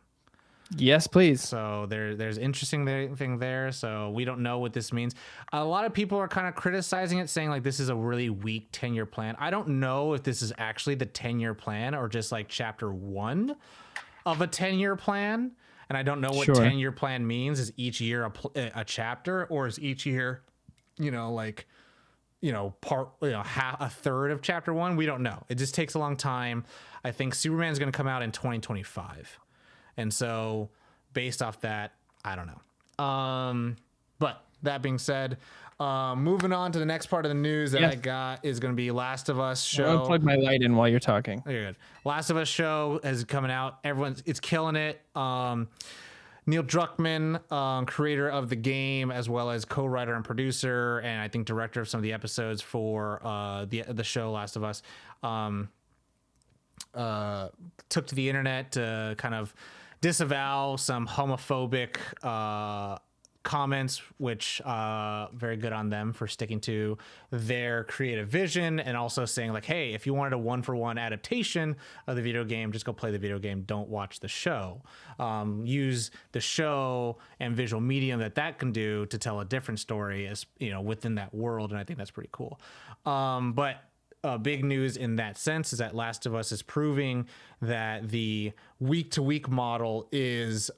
Yes, please. So there's interesting thing there. So we don't know what this means. A lot of people are kind of criticizing it, saying like this is a really weak 10-year plan. I don't know if this is actually the 10-year plan or just like chapter 1 of a 10-year plan. And I don't know what 10-year plan means. Is each year a chapter, or is each year, half a third of chapter 1? We don't know. It just takes a long time. I think Superman's going to come out in 2025. And so based off that, I don't know. But that being said, moving on to the next part of the news that I got is going to be Last of Us show. I'll plug my light in while you're talking. You're good. Last of Us show is coming out. It's killing it. Neil Druckmann, creator of the game, as well as co-writer and producer, and I think director of some of the episodes for the show Last of Us, took to the internet to kind of disavow some homophobic comments, which very good on them for sticking to their creative vision, and also saying like, hey, if you wanted a 1-for-1 adaptation of the video game, just go play the video game, don't watch the show. Use the show and visual medium that can do to tell a different story, as you know, within that world, and I think that's pretty cool. But big news in that sense is that Last of Us is proving that the week-to-week model is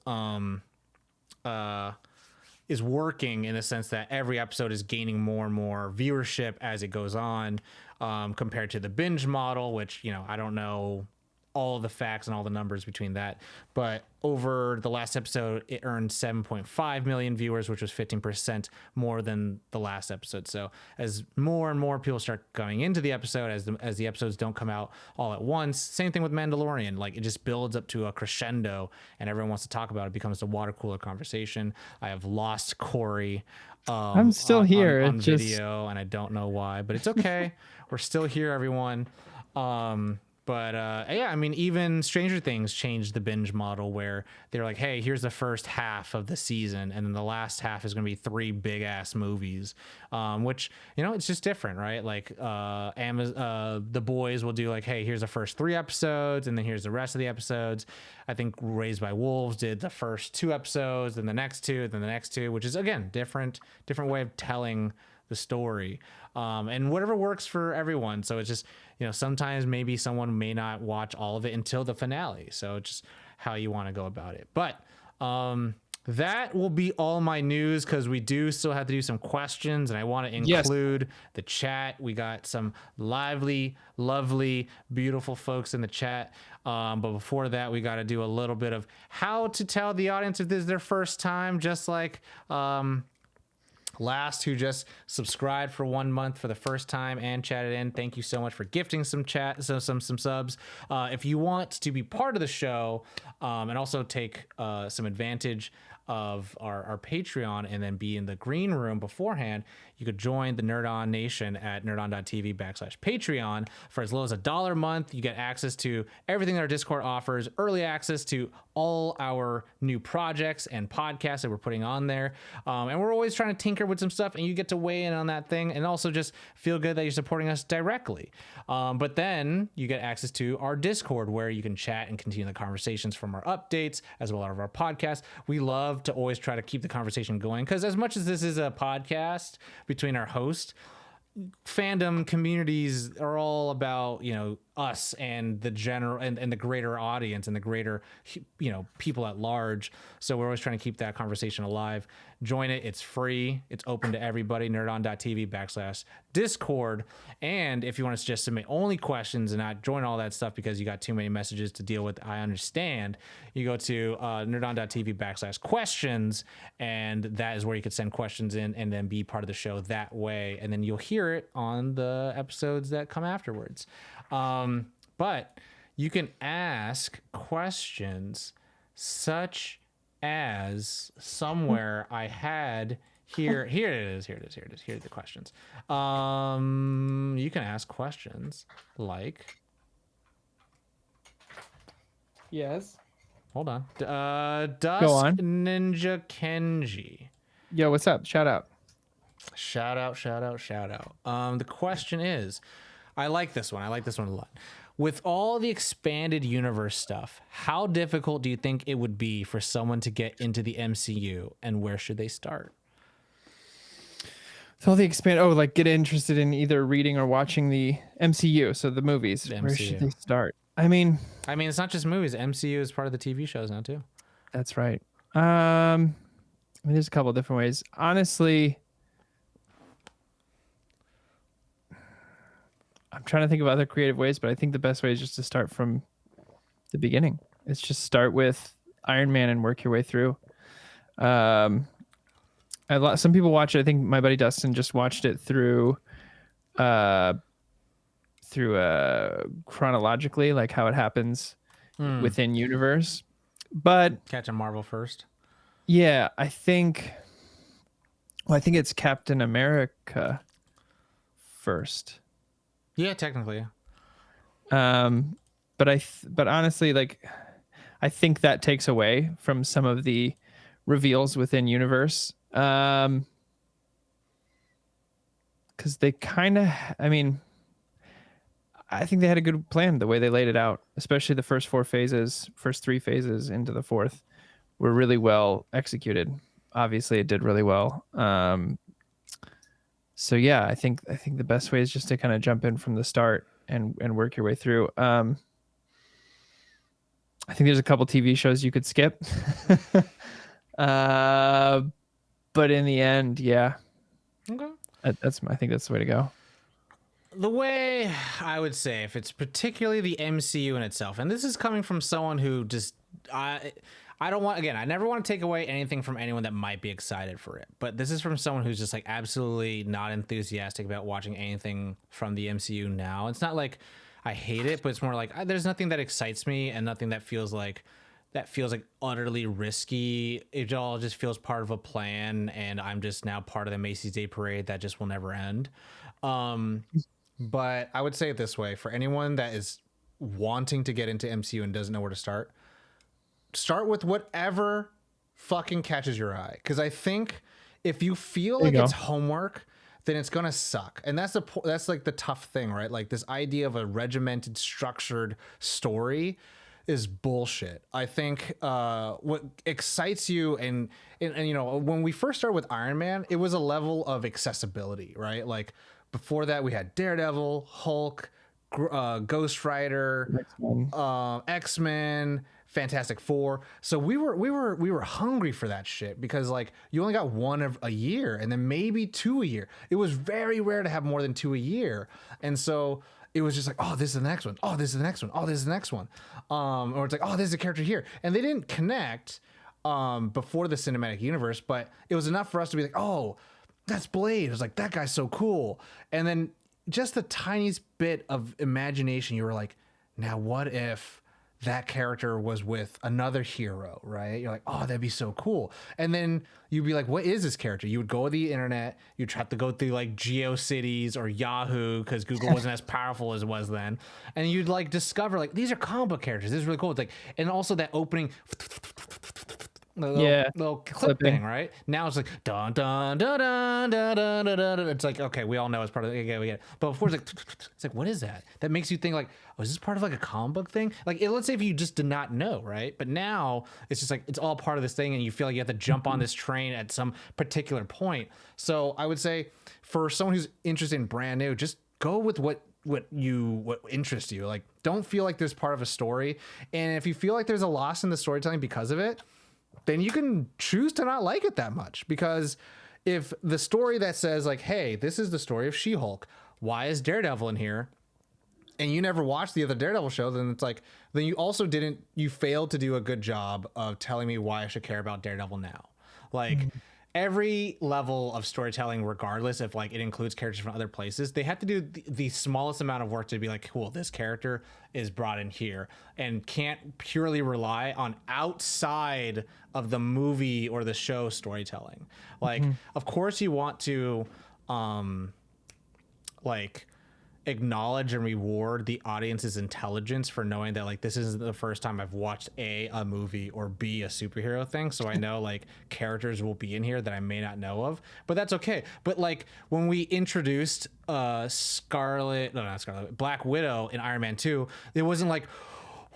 working, in the sense that every episode is gaining more and more viewership as it goes on, compared to the binge model, which, you know, I don't know all the facts and all the numbers between that, but over the last episode it earned 7.5 million viewers, which was 15% more than the last episode. So as more and more people start going into the episode, as the episodes don't come out all at once, same thing with Mandalorian, like it just builds up to a crescendo and everyone wants to talk about it, becomes a water cooler conversation. I have lost Corey I'm still here on video, and I don't know why, but it's okay. We're still here, everyone. But yeah, I mean, even Stranger Things changed the binge model, where they're like, hey, here's the first half of the season, and then the last half is going to be 3 big ass movies, which, you know, it's just different, right? Like The Boys will do like, hey, here's the first 3 episodes, and then here's the rest of the episodes. I think Raised by Wolves did the first 2 episodes, then the next 2, then the next 2, which is, again, different way of telling the story, and whatever works for everyone. So it's just, you know, sometimes maybe someone may not watch all of it until the finale, so it's just how you want to go about it. But that will be all my news, because we do still have to do some questions, and I want to include the chat. We got some lively, lovely, beautiful folks in the chat, but before that we got to do a little bit of how to tell the audience if this is their first time, just like Last, who just subscribed for 1 month for the first time and chatted in. Thank you so much for gifting some some subs. If you want to be part of the show, and also take some advantage of our Patreon and then be in the green room beforehand, you could join the Nerd On Nation at nerdon.tv/Patreon. For as low as $1 a month, you get access to everything that our Discord offers, early access to all our new projects and podcasts that we're putting on there. And we're always trying to tinker with some stuff, and you get to weigh in on that thing, and also just feel good that you're supporting us directly. But then you get access to our Discord, where you can chat and continue the conversations from our updates, as well as our podcasts. We love to always try to keep the conversation going, because as much as this is a podcast between our hosts, fandom communities are all about, you know, us and the general and the greater audience and the greater, you know, people at large. So we're always trying to keep that conversation alive. Join it. It's free. It's open to everybody. nerdon.tv/Discord. And if you want to just submit only questions and not join all that stuff because you got too many messages to deal with, I understand. You go to nerdon.tv/questions, and that is where you could send questions in and then be part of the show that way. And then you'll hear it on the episodes that come afterwards. But you can ask questions such as, somewhere I had here it is. Here are the questions. You can ask questions like, Yes. hold on, Go Dusk on. Ninja Kenji. Yo, what's up? Shout out. Shout out. The question is, I like this one a lot. With all the expanded universe stuff, how difficult do you think it would be for someone to get into the MCU, and where should they start? So they like get interested in either reading or watching the MCU, so the movies. The Where MCU. should they start? I mean, it's not just movies. MCU is part of the TV shows now too. that's right. I mean, there's a couple different ways. Honestly, I'm trying to think of other creative ways, but I think the best way is just to start from the beginning. It's just start with Iron Man and work your way through. Some people watch it. I think my buddy Dustin just watched it through chronologically, like how it happens within universe. But Catching Marvel first. Yeah, I think it's Captain America first. Yeah, technically. But honestly, like, I think that takes away from some of the reveals within universe. Because they kind of, I mean, I think they had a good plan the way they laid it out, especially the first three phases into the fourth were really well executed. Obviously, it did really well. So yeah, I think the best way is just to kind of jump in from the start and work your way through. I think there's a couple TV shows you could skip. But in the end, yeah. Okay. I think that's the way to go. The way I would say, if it's particularly the MCU in itself, and this is coming from someone who just, I don't want, again, I never want to take away anything from anyone that might be excited for it, but this is from someone who's just like absolutely not enthusiastic about watching anything from the MCU now. It's not like I hate it, but it's more like there's nothing that excites me and nothing that feels like utterly risky. It all just feels part of a plan, and I'm just now part of the Macy's Day Parade that just will never end. But I would say it this way, for anyone that is wanting to get into MCU and doesn't know where to start with whatever fucking catches your eye. Because I think if you feel like it's homework, then it's gonna suck. And that's like the tough thing, right? Like this idea of a regimented, structured story is bullshit. I think what excites you and you know, when we first started with Iron Man, it was a level of accessibility, right? Like before that, we had Daredevil, Hulk, Ghost Rider, X-Men, Fantastic Four. So we were hungry for that shit because like you only got one of a year and then maybe two a year. It was very rare to have more than two a year, and so it was just like, oh, this is the next one. Oh, this is the next one. Oh, this is the next one. Or it's like, oh, this is a character here, and they didn't connect before the cinematic universe, but it was enough for us to be like, oh, that's Blade. It was like, that guy's so cool. And then just the tiniest bit of imagination, you were like, now what if that character was with another hero, right? You're like, oh, that'd be so cool. And then you'd be like, what is this character? You would go to the internet, you'd have to go through like GeoCities or Yahoo because Google wasn't as powerful as it was then. And you'd like discover like, these are comic book characters. This is really cool. It's like, and also that opening little clip thing, right? Now it's like dun dun dun dun dun dun dun dun. It's like, okay, we all know it's part of the, okay, we get it. But before it's like what is that? That makes you think like, oh, is this part of like a comic book thing? Like let's say if you just did not know, right? But now it's just like it's all part of this thing, and you feel like you have to jump on this train at some particular point. So I would say for someone who's interested in brand new, just go with what interests you. Like don't feel like there's part of a story, and if you feel like there's a loss in the storytelling because of it, then you can choose to not like it that much. Because if the story that says like, hey, this is the story of She-Hulk, why is Daredevil in here, and you never watched the other Daredevil show, then it's like, then you failed to do a good job of telling me why I should care about Daredevil now. Like every level of storytelling, regardless if like it includes characters from other places, they have to do the smallest amount of work to be like, cool, this character is brought in here, and can't purely rely on outside of the movie or the show storytelling. Like of course you want to like acknowledge and reward the audience's intelligence for knowing that like this isn't the first time I've watched a movie or B, a superhero thing, so I know like characters will be in here that I may not know of, but that's okay. But like when we introduced Black Widow in Iron Man 2, it wasn't like,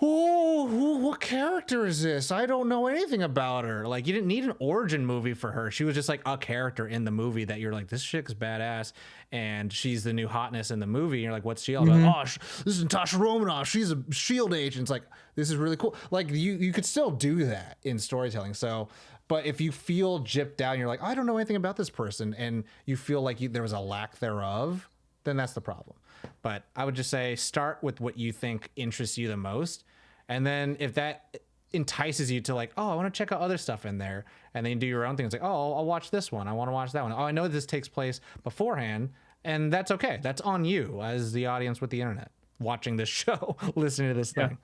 oh, what character is this? I don't know anything about her. Like you didn't need an origin movie for her. She was just like a character in the movie that you're like, this chick's badass, and she's the new hotness in the movie. And you're like, what's she all about? Oh, this is Natasha Romanoff. She's a SHIELD agent. It's like, this is really cool. Like you could still do that in storytelling. So, but if you feel gypped out, and you're like, I don't know anything about this person, and you feel like there was a lack thereof, then that's the problem. But I would just say start with what you think interests you the most. And then if that entices you to like, oh, I want to check out other stuff in there, and then you do your own thing. It's like, oh, I'll watch this one. I want to watch that one. Oh, I know this takes place beforehand, and that's okay. That's on you as the audience with the internet watching this show, listening to this thing.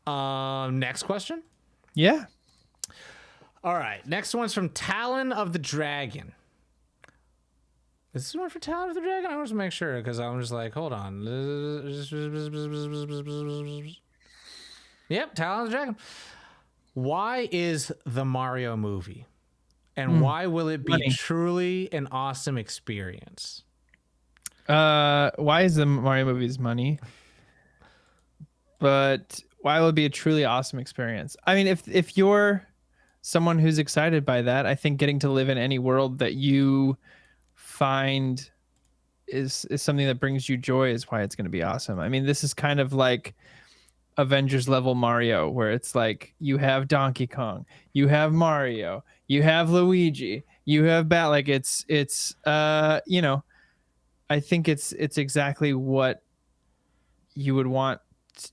Next question. Yeah. All right. Next one's from Talon of the Dragon. Is this one for Talon of the Dragon? I want to make sure because I'm just like, hold on. Yep, Talon of the Dragon. Why is the Mario movie? And why will it be truly an awesome experience? Why is the Mario movies money? But why will it be a truly awesome experience? I mean, if you're someone who's excited by that, I think getting to live in any world that you find is something that brings you joy is why it's going to be awesome. I mean, this is kind of like Avengers level Mario, where it's like you have Donkey Kong, you have Mario, you have Luigi, you have like it's you know, I think it's exactly what you would want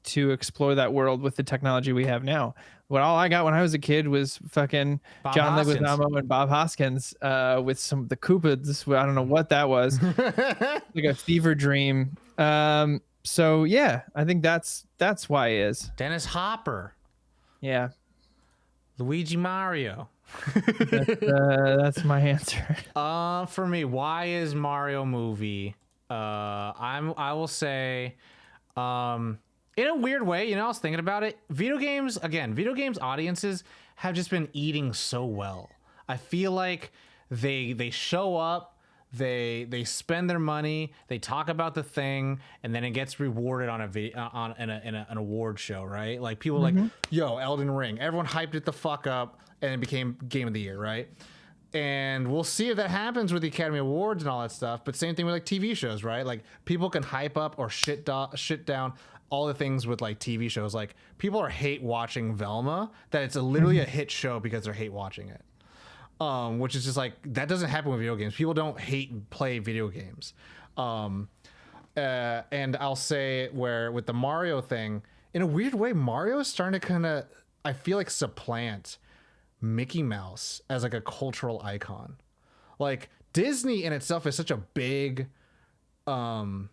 to explore that world with the technology we have now. What all I got when I was a kid was fucking Bob John Hoskins. Leguizamo and Bob Hoskins with some of the Koopas. I don't know what that was. Like a fever dream. So yeah, I think that's why it is. Dennis Hopper. Yeah. Luigi Mario. That's my answer. For me, why is Mario movie? I will say, in a weird way, you know, I was thinking about it. Video games audiences have just been eating so well. I feel like they show up, they spend their money, they talk about the thing, and then it gets rewarded on an award show, right? Like people like, yo, Elden Ring. Everyone hyped it the fuck up, and it became Game of the Year, right? And we'll see if that happens with the Academy Awards and all that stuff. But same thing with like TV shows, right? Like people can hype up or shit down all the things with like TV shows. Like people are hate watching Velma, that it's literally a hit show because they're hate watching it. Which is just like, that doesn't happen with video games. People don't hate and play video games. And I'll say where with the Mario thing, in a weird way, Mario is starting to kind of, I feel like, supplant Mickey Mouse as like a cultural icon. Like Disney in itself is such a big like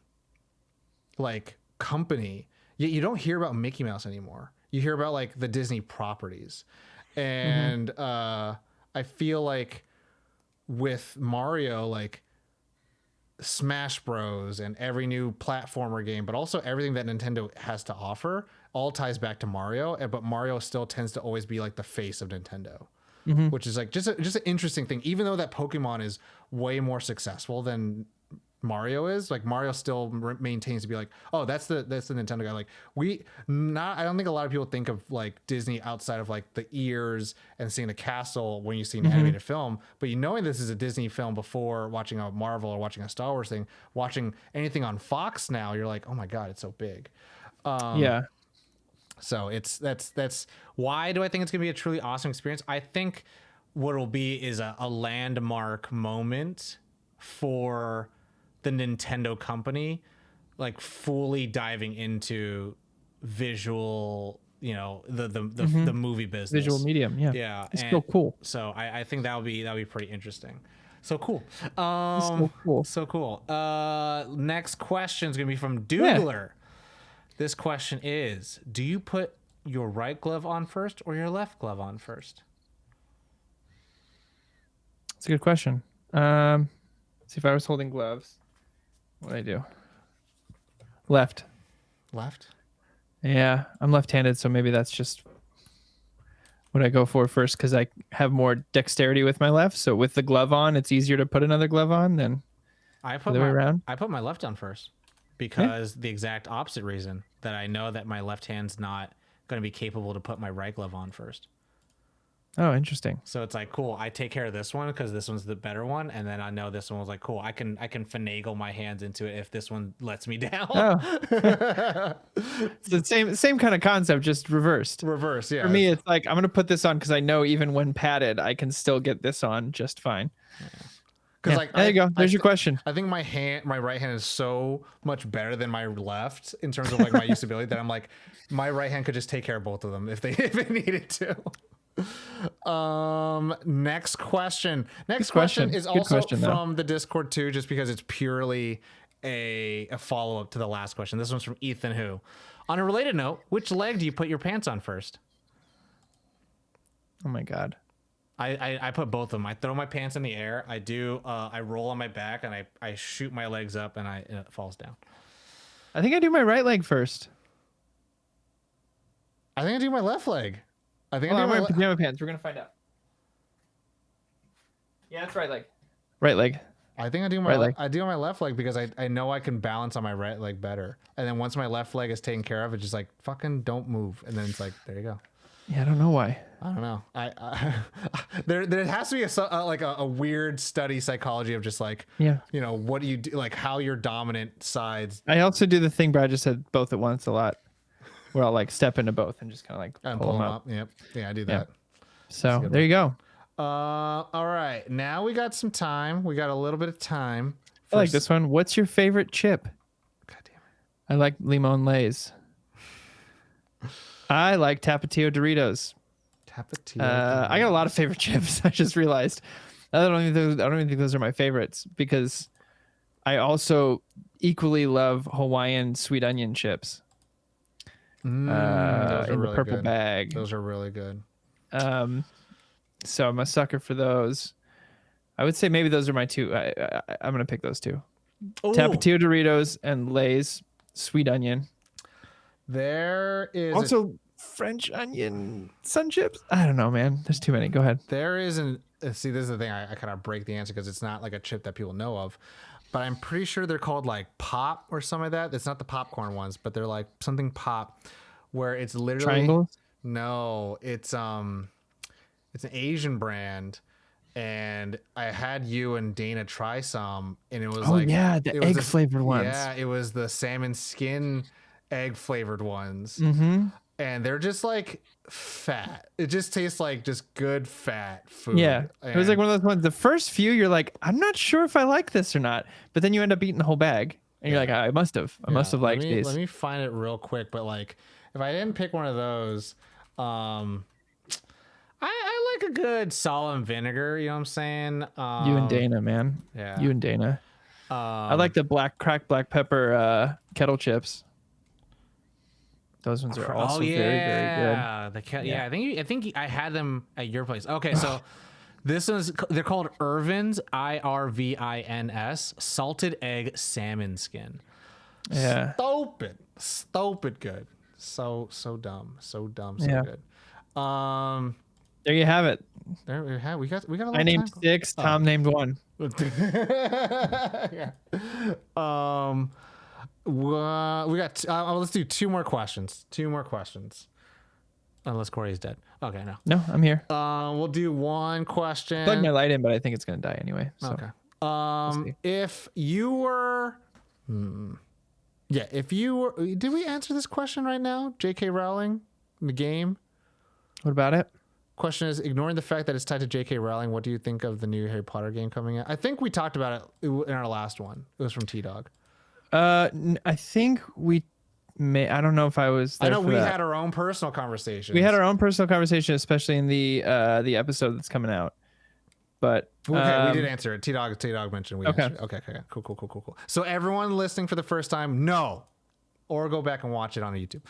company, yet you don't hear about Mickey Mouse anymore. You hear about like the Disney properties. And I feel like with Mario, like Smash Bros and every new platformer game, but also everything that Nintendo has to offer, all ties back to Mario. But Mario still tends to always be like the face of Nintendo, which is like just an interesting thing. Even though that Pokemon is way more successful than Mario is, like Mario still maintains to be like, oh, that's the Nintendo guy. Like I don't think a lot of people think of like Disney outside of like the ears and seeing the castle when you see an animated film. But you knowing this is a Disney film before watching a Marvel or watching a Star Wars thing, watching anything on Fox now, you're like, oh my god, it's so big. Yeah. So that's why do I think it's gonna be a truly awesome experience. I think what it'll be is a landmark moment for the Nintendo company, like fully diving into visual, you know, the movie business, Visual medium. Yeah. It's so cool. So I think that'll be pretty interesting. So cool. So cool. Next question is gonna be from Doogler. This question is: do you put your right glove on first or your left glove on first? It's a good question. See, if I was holding gloves, what would I do? Left. Yeah, I'm left-handed, so maybe that's just what I go for first because I have more dexterity with my left. So with the glove on, it's easier to put another glove on than I put my left on first because the exact opposite reason, that I know that my left hand's not going to be capable to put my right glove on first. Oh, interesting. So it's like, cool, I take care of this one because this one's the better one, and then I know this one was like, cool, I can finagle my hands into it if this one lets me down. Oh. It's the same kind of concept, just reversed. Reverse, yeah. For me, it's like I'm gonna put this on because I know even when padded, I can still get this on just fine. Because like there you go. There's your question. I think my right hand is so much better than my left in terms of like my usability that I'm like, my right hand could just take care of both of them if it needed to. Next question is also from the Discord too, just because it's purely a follow-up to the last question. This one's from Ethan, who, on a related note, which leg do you put your pants on first? Oh my god. I put both of them. I throw my pants in the air. I roll on my back and I shoot my legs up and it falls down. I think I do my right leg first. I think I do my left leg. I think Hold I on, do I'm my wearing pajama pants. We're gonna find out. Yeah, it's right leg. Right leg. I think I do my right leg. I do my left leg because I know I can balance on my right leg better. And then once my left leg is taken care of, it's just like fucking don't move. And then it's like there you go. Yeah, I don't know why. I don't know. I there has to be a weird study psychology of just like what do you do, like how your dominant sides I also do the thing Brad just said, both at once a lot, where I'll like step into both and just kind of like pull them up. Yep. Yeah, I do that. So there you go. All right. Now we got some time. We got a little bit of time. I like this one. What's your favorite chip? God damn it. I like Limon Lays. I like Tapatio Doritos. Tapatio. I got a lot of favorite chips. I just realized. I don't even think those are my favorites because I also equally love Hawaiian sweet onion chips. Those in are the really purple good. bag. Those are really good. So I'm a sucker for those. I would say maybe those are my two. I'm gonna pick those two. Ooh. Tapatio Doritos and Lay's sweet onion. There is Also French onion sun chips. I don't know, man. There's too many. Go ahead. there is an see. This is the thing. I kind of break the answer because it's not like a chip that people know of, but I'm pretty sure they're called like pop or something like that. It's not the popcorn ones, but they're like something pop, where it's literally Triangles? No, it's an Asian brand. And I had you and Dana try some, and it was Oh like yeah, the it was egg flavored ones. Yeah, it was the salmon skin egg flavored ones. Mm-hmm. And they're just like fat. It just tastes like just good fat food. Yeah, it was like one of those ones. The first few, you're like, I'm not sure if I like this or not, but then you end up eating the whole bag, and you're like, I must have liked these. Let me find it real quick. But like, if I didn't pick one of those, I like a good salt and vinegar. You know what I'm saying? You and Dana, man. Yeah. You and Dana. I like the cracked black pepper kettle chips. Those ones are also very, very good. Yeah, I think I had them at your place. Okay, so they're called Irvin's, Irvins, salted egg salmon skin. Yeah. Stupid good. So dumb, so Yeah. good. There you have it. There we got a little I named time. 6. Tom named 1. Yeah. We got. Let's do 2 more questions. 2 more questions. Unless Corey's dead. Okay, no. No, I'm here. We'll do 1 question. Plug my light in, but I think it's gonna die anyway. So. Okay. see. If you were, if you were, did we answer this question right now? J.K. Rowling, the game. What about it? Question is, ignoring the fact that it's tied to J.K. Rowling, what do you think of the new Harry Potter game coming out? I think we talked about it in our last one. It was from T-Dog. I think we may. I don't know if I was there. I know for we that. had our own personal conversations. We had our own personal conversation, especially in the episode that's coming out. But okay, we did answer it. T-Dog mentioned we Okay. answered it. Okay. Cool. So everyone listening for the first time, no. Or go back and watch it on YouTube.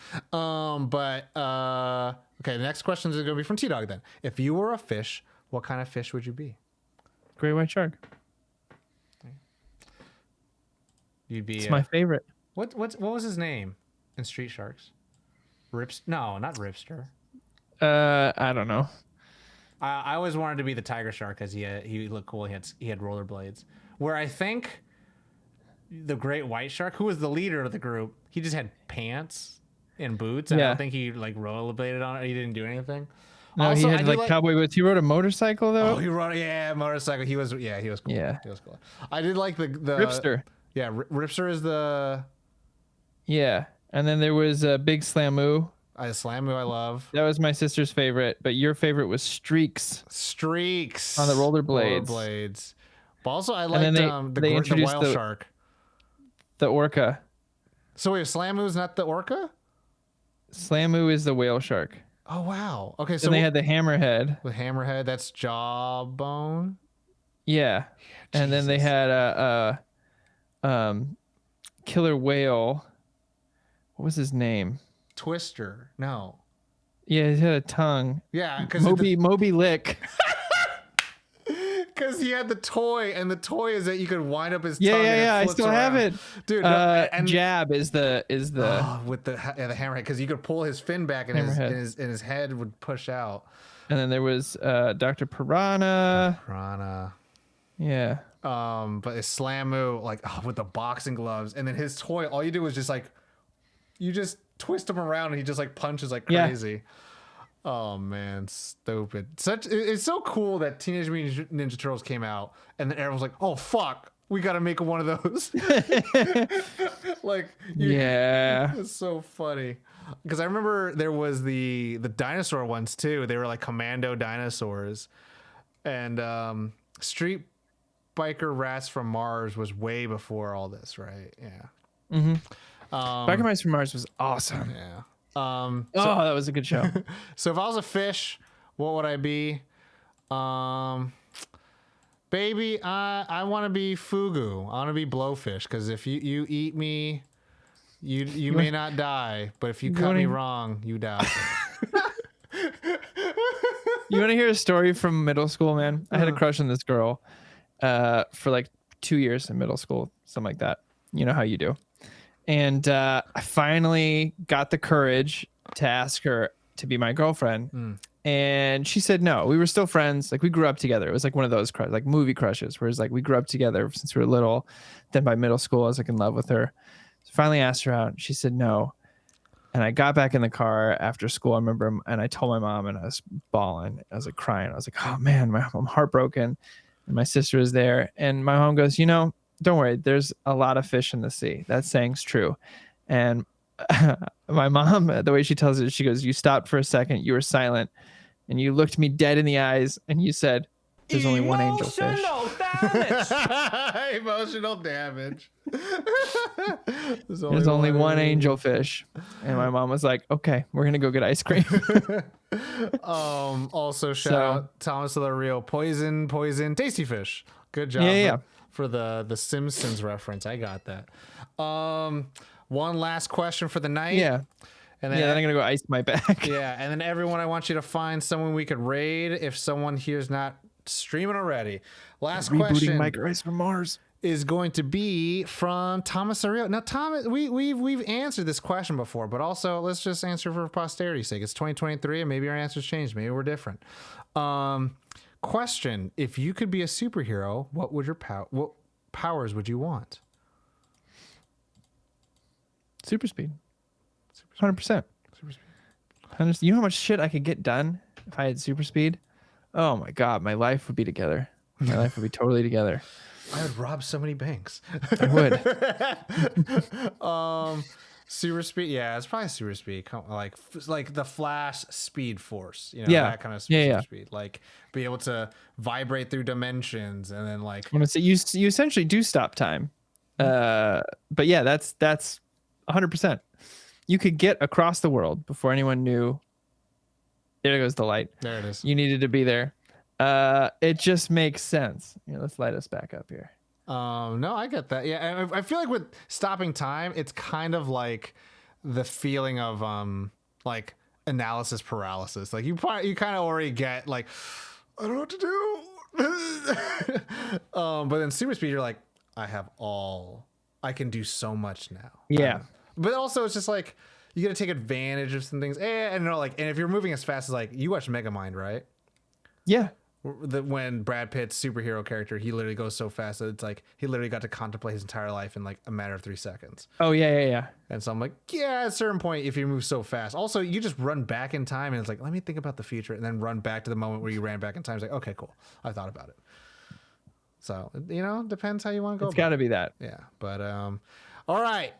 Okay, the next question is going to be from T-Dog then. If you were a fish, what kind of fish would you be? great white shark. You'd be It's my favorite. what was his name in Street Sharks? No, not Ripster. I don't know. I always wanted to be the tiger shark because he looked cool. He had rollerblades. Where I think the great white shark, who was the leader of the group, he just had pants and boots. I Yeah. don't think he like rollerbladed on it. He didn't do anything. No, Also, he I had did like cowboy boots. He rode a motorcycle though. Oh, he rode motorcycle. He was cool. Yeah. He was cool. I did like the Ripster. Yeah, Ripster is the Yeah, and then there was Big Slamoo. Slamu. I love That was my sister's favorite, but your favorite was Streaks. Streaks On the rollerblades. Rollerblades. But also, I then liked they the introduced whale the- shark. The orca. So wait, Slamu's not the orca? Slamoo is the whale shark. Oh wow. Okay, so Then they had the hammerhead. with Hammerhead, that's Jawbone. Yeah, and then they Jesus. had a killer whale. What was his name? Twister. No. Yeah, he had a tongue. Yeah, because Moby Lick. because he had the toy, and the toy is that you could wind up his tongue. Yeah. And I still have it, dude. and Jab is the with the hammerhead, because you could pull his fin back, and his head would push out. And then there was Dr. Piranha. Yeah. But his Slamu, like with the boxing gloves, and then his toy, all you do is just like, you just twist him around, and he just like punches like crazy. Yeah. Oh man, stupid. It's so cool that Teenage Mutant Ninja Turtles came out, and then everyone's like, "Oh fuck, we got to make one of those." It's so funny. Because I remember there was the dinosaur ones too. They were like commando dinosaurs, and Street Biker Rats from Mars was way before all this, right? Yeah. Mm-hmm. Biker Mice from Mars was awesome. Yeah. That was a good show. So if I was a fish, what would I be? Baby, I want to be fugu. I want to be blowfish, because if you eat me, you may not die, but if you cut me wrong, you die. You want to hear a story from middle school, man? I had a crush on this girl for like 2 years in middle school, something like that. You know how you do. And I finally got the courage to ask her to be my girlfriend. And she said no. We were still friends. Like, we grew up together. It was like one of those like movie crushes, where it's like we grew up together since we were little. Then by middle school, I was like in love with her. So finally asked her out. She said no. And I got back in the car after school, I remember, and I told my mom, and I was bawling. I was like crying. I was like, oh man, I'm heartbroken. And my sister was there. And my mom goes, don't worry, there's a lot of fish in the sea. That saying's true. And my mom, the way she tells it, she goes, you stopped for a second, you were silent, and you looked me dead in the eyes, and you said, there's only one angelfish. Emotional damage. There's only one angelfish. And my mom was like, okay, we're going to go get ice cream. Also shout out Thomas of the Rio, poison, tasty fish. Good job. Yeah. For the Simpsons reference. I got that. One last question for the night. Yeah. And then I'm gonna go ice my back. Yeah, and then everyone, I want you to find someone we could raid if someone here's not streaming already. Last question. Rebooting Biker Mice from Mars is going to be from Thomas Ariel. Now, Thomas, we've answered this question before, but also let's just answer for posterity's sake. It's 2023, and maybe our answers changed. Maybe we're different. Question: if you could be a superhero, what powers would you want? Super speed. 100%. Super speed. You know how much shit I could get done if I had super speed? Oh my god, my life would be together. My life would be totally together. I would rob so many banks. I would. Super speed, yeah, it's probably super speed, like the Flash Speed Force, that kind of super speed, like be able to vibrate through dimensions, and then like I'm gonna say you essentially do stop time, but yeah, that's 100%. You could get across the world before anyone knew. There goes the light. There it is. You needed to be there. It just makes sense. Let's light us back up here. No, I get that. Yeah, I feel like with stopping time, it's kind of like the feeling of like analysis paralysis. Like you kind of already get like, I don't know what to do. But then super speed, you're like, I can do so much now. Yeah. But also it's just like you got to take advantage of some things. And if you're moving as fast as like you watch Megamind, right? Yeah. When Brad Pitt's superhero character, he literally goes so fast that it's like he literally got to contemplate his entire life in like a matter of 3 seconds. Oh yeah. And so I'm like, yeah, at a certain point, if you move so fast, also you just run back in time, and it's like, let me think about the future, and then run back to the moment where you ran back in time. It's like, okay, cool, I thought about it. So depends how you want to go. It's got to be that. Yeah, but all right,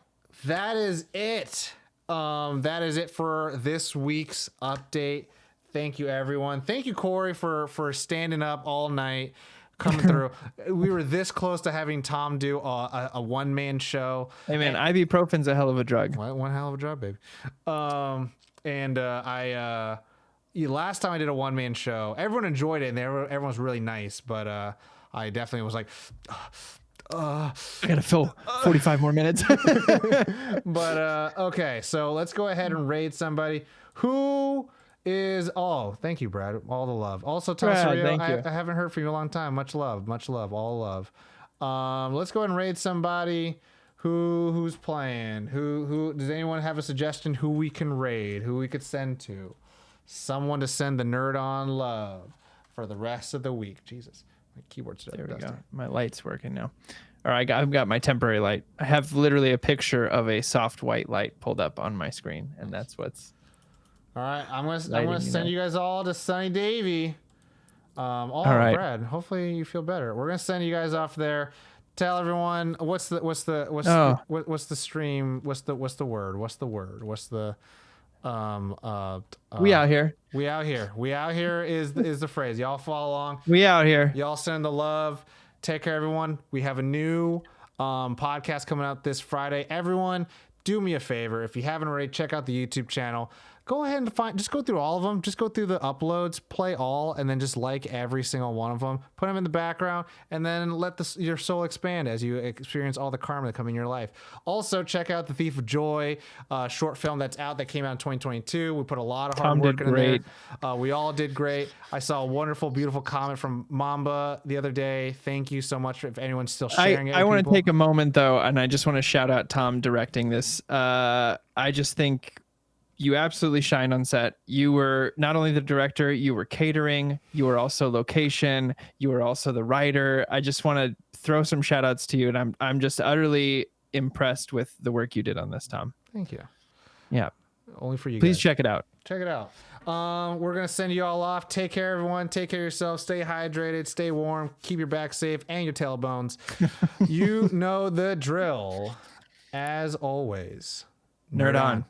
that is it. That is it for this week's update. Thank you, everyone. Thank you, Corey, for standing up all night, coming through. We were this close to having Tom do a one-man show. Hey, man, ibuprofen's a hell of a drug. One hell of a drug, baby. Last time I did a one-man show, everyone enjoyed it, and everyone was really nice, but I definitely was like... I gotta fill 45 more minutes. But okay, so let's go ahead and raid somebody. Who is thank you, Brad. All the love. Also, Tom Brad, Cirillo, thank you. I haven't heard from you in a long time. Much love, all love. Let's go ahead and raid somebody who's playing. Who does anyone have a suggestion who we can raid, who we could send to? Someone to send the nerd on love for the rest of the week. Jesus, my keyboard's There we dusty. go. My light's working now. All right, I've got my temporary light. I have literally a picture of a soft white light pulled up on my screen, and that's what's. All right, I'm gonna Lighting, send you guys all to Sunny Davy. All right. Brad, hopefully you feel better. We're gonna send you guys off there. Tell everyone what's the stream? What's the word? We out here. We out here. We out here is the phrase. Y'all follow along. We out here. Y'all send the love. Take care, everyone. We have a new podcast coming out this Friday. Everyone, do me a favor. If you haven't already, check out the YouTube channel. Go ahead and just go through all of them. Just go through the uploads, play all, and then just like every single one of them. Put them in the background, and then let your soul expand as you experience all the karma that come in your life. Also, check out The Thief of Joy, short film that's out that came out in 2022. We put a lot of hard Tom work did in great. there. We all did great. I saw a wonderful, beautiful comment from Mamba the other day. Thank you so much if anyone's still sharing it. I want to people. take a moment though, and I just want to shout out Tom directing this. I just think you absolutely shine on set. You were not only the director, you were catering, you were also location, you were also the writer. I just want to throw some shout outs to you, and I'm just utterly impressed with the work you did on this, Tom. Thank you. Yeah. Only for you Please guys. check it out. Check it out. We're going to send you all off. Take care, everyone. Take care of yourself. Stay hydrated. Stay warm. Keep your back safe and your tailbones. You know the drill. As always, Nerd on.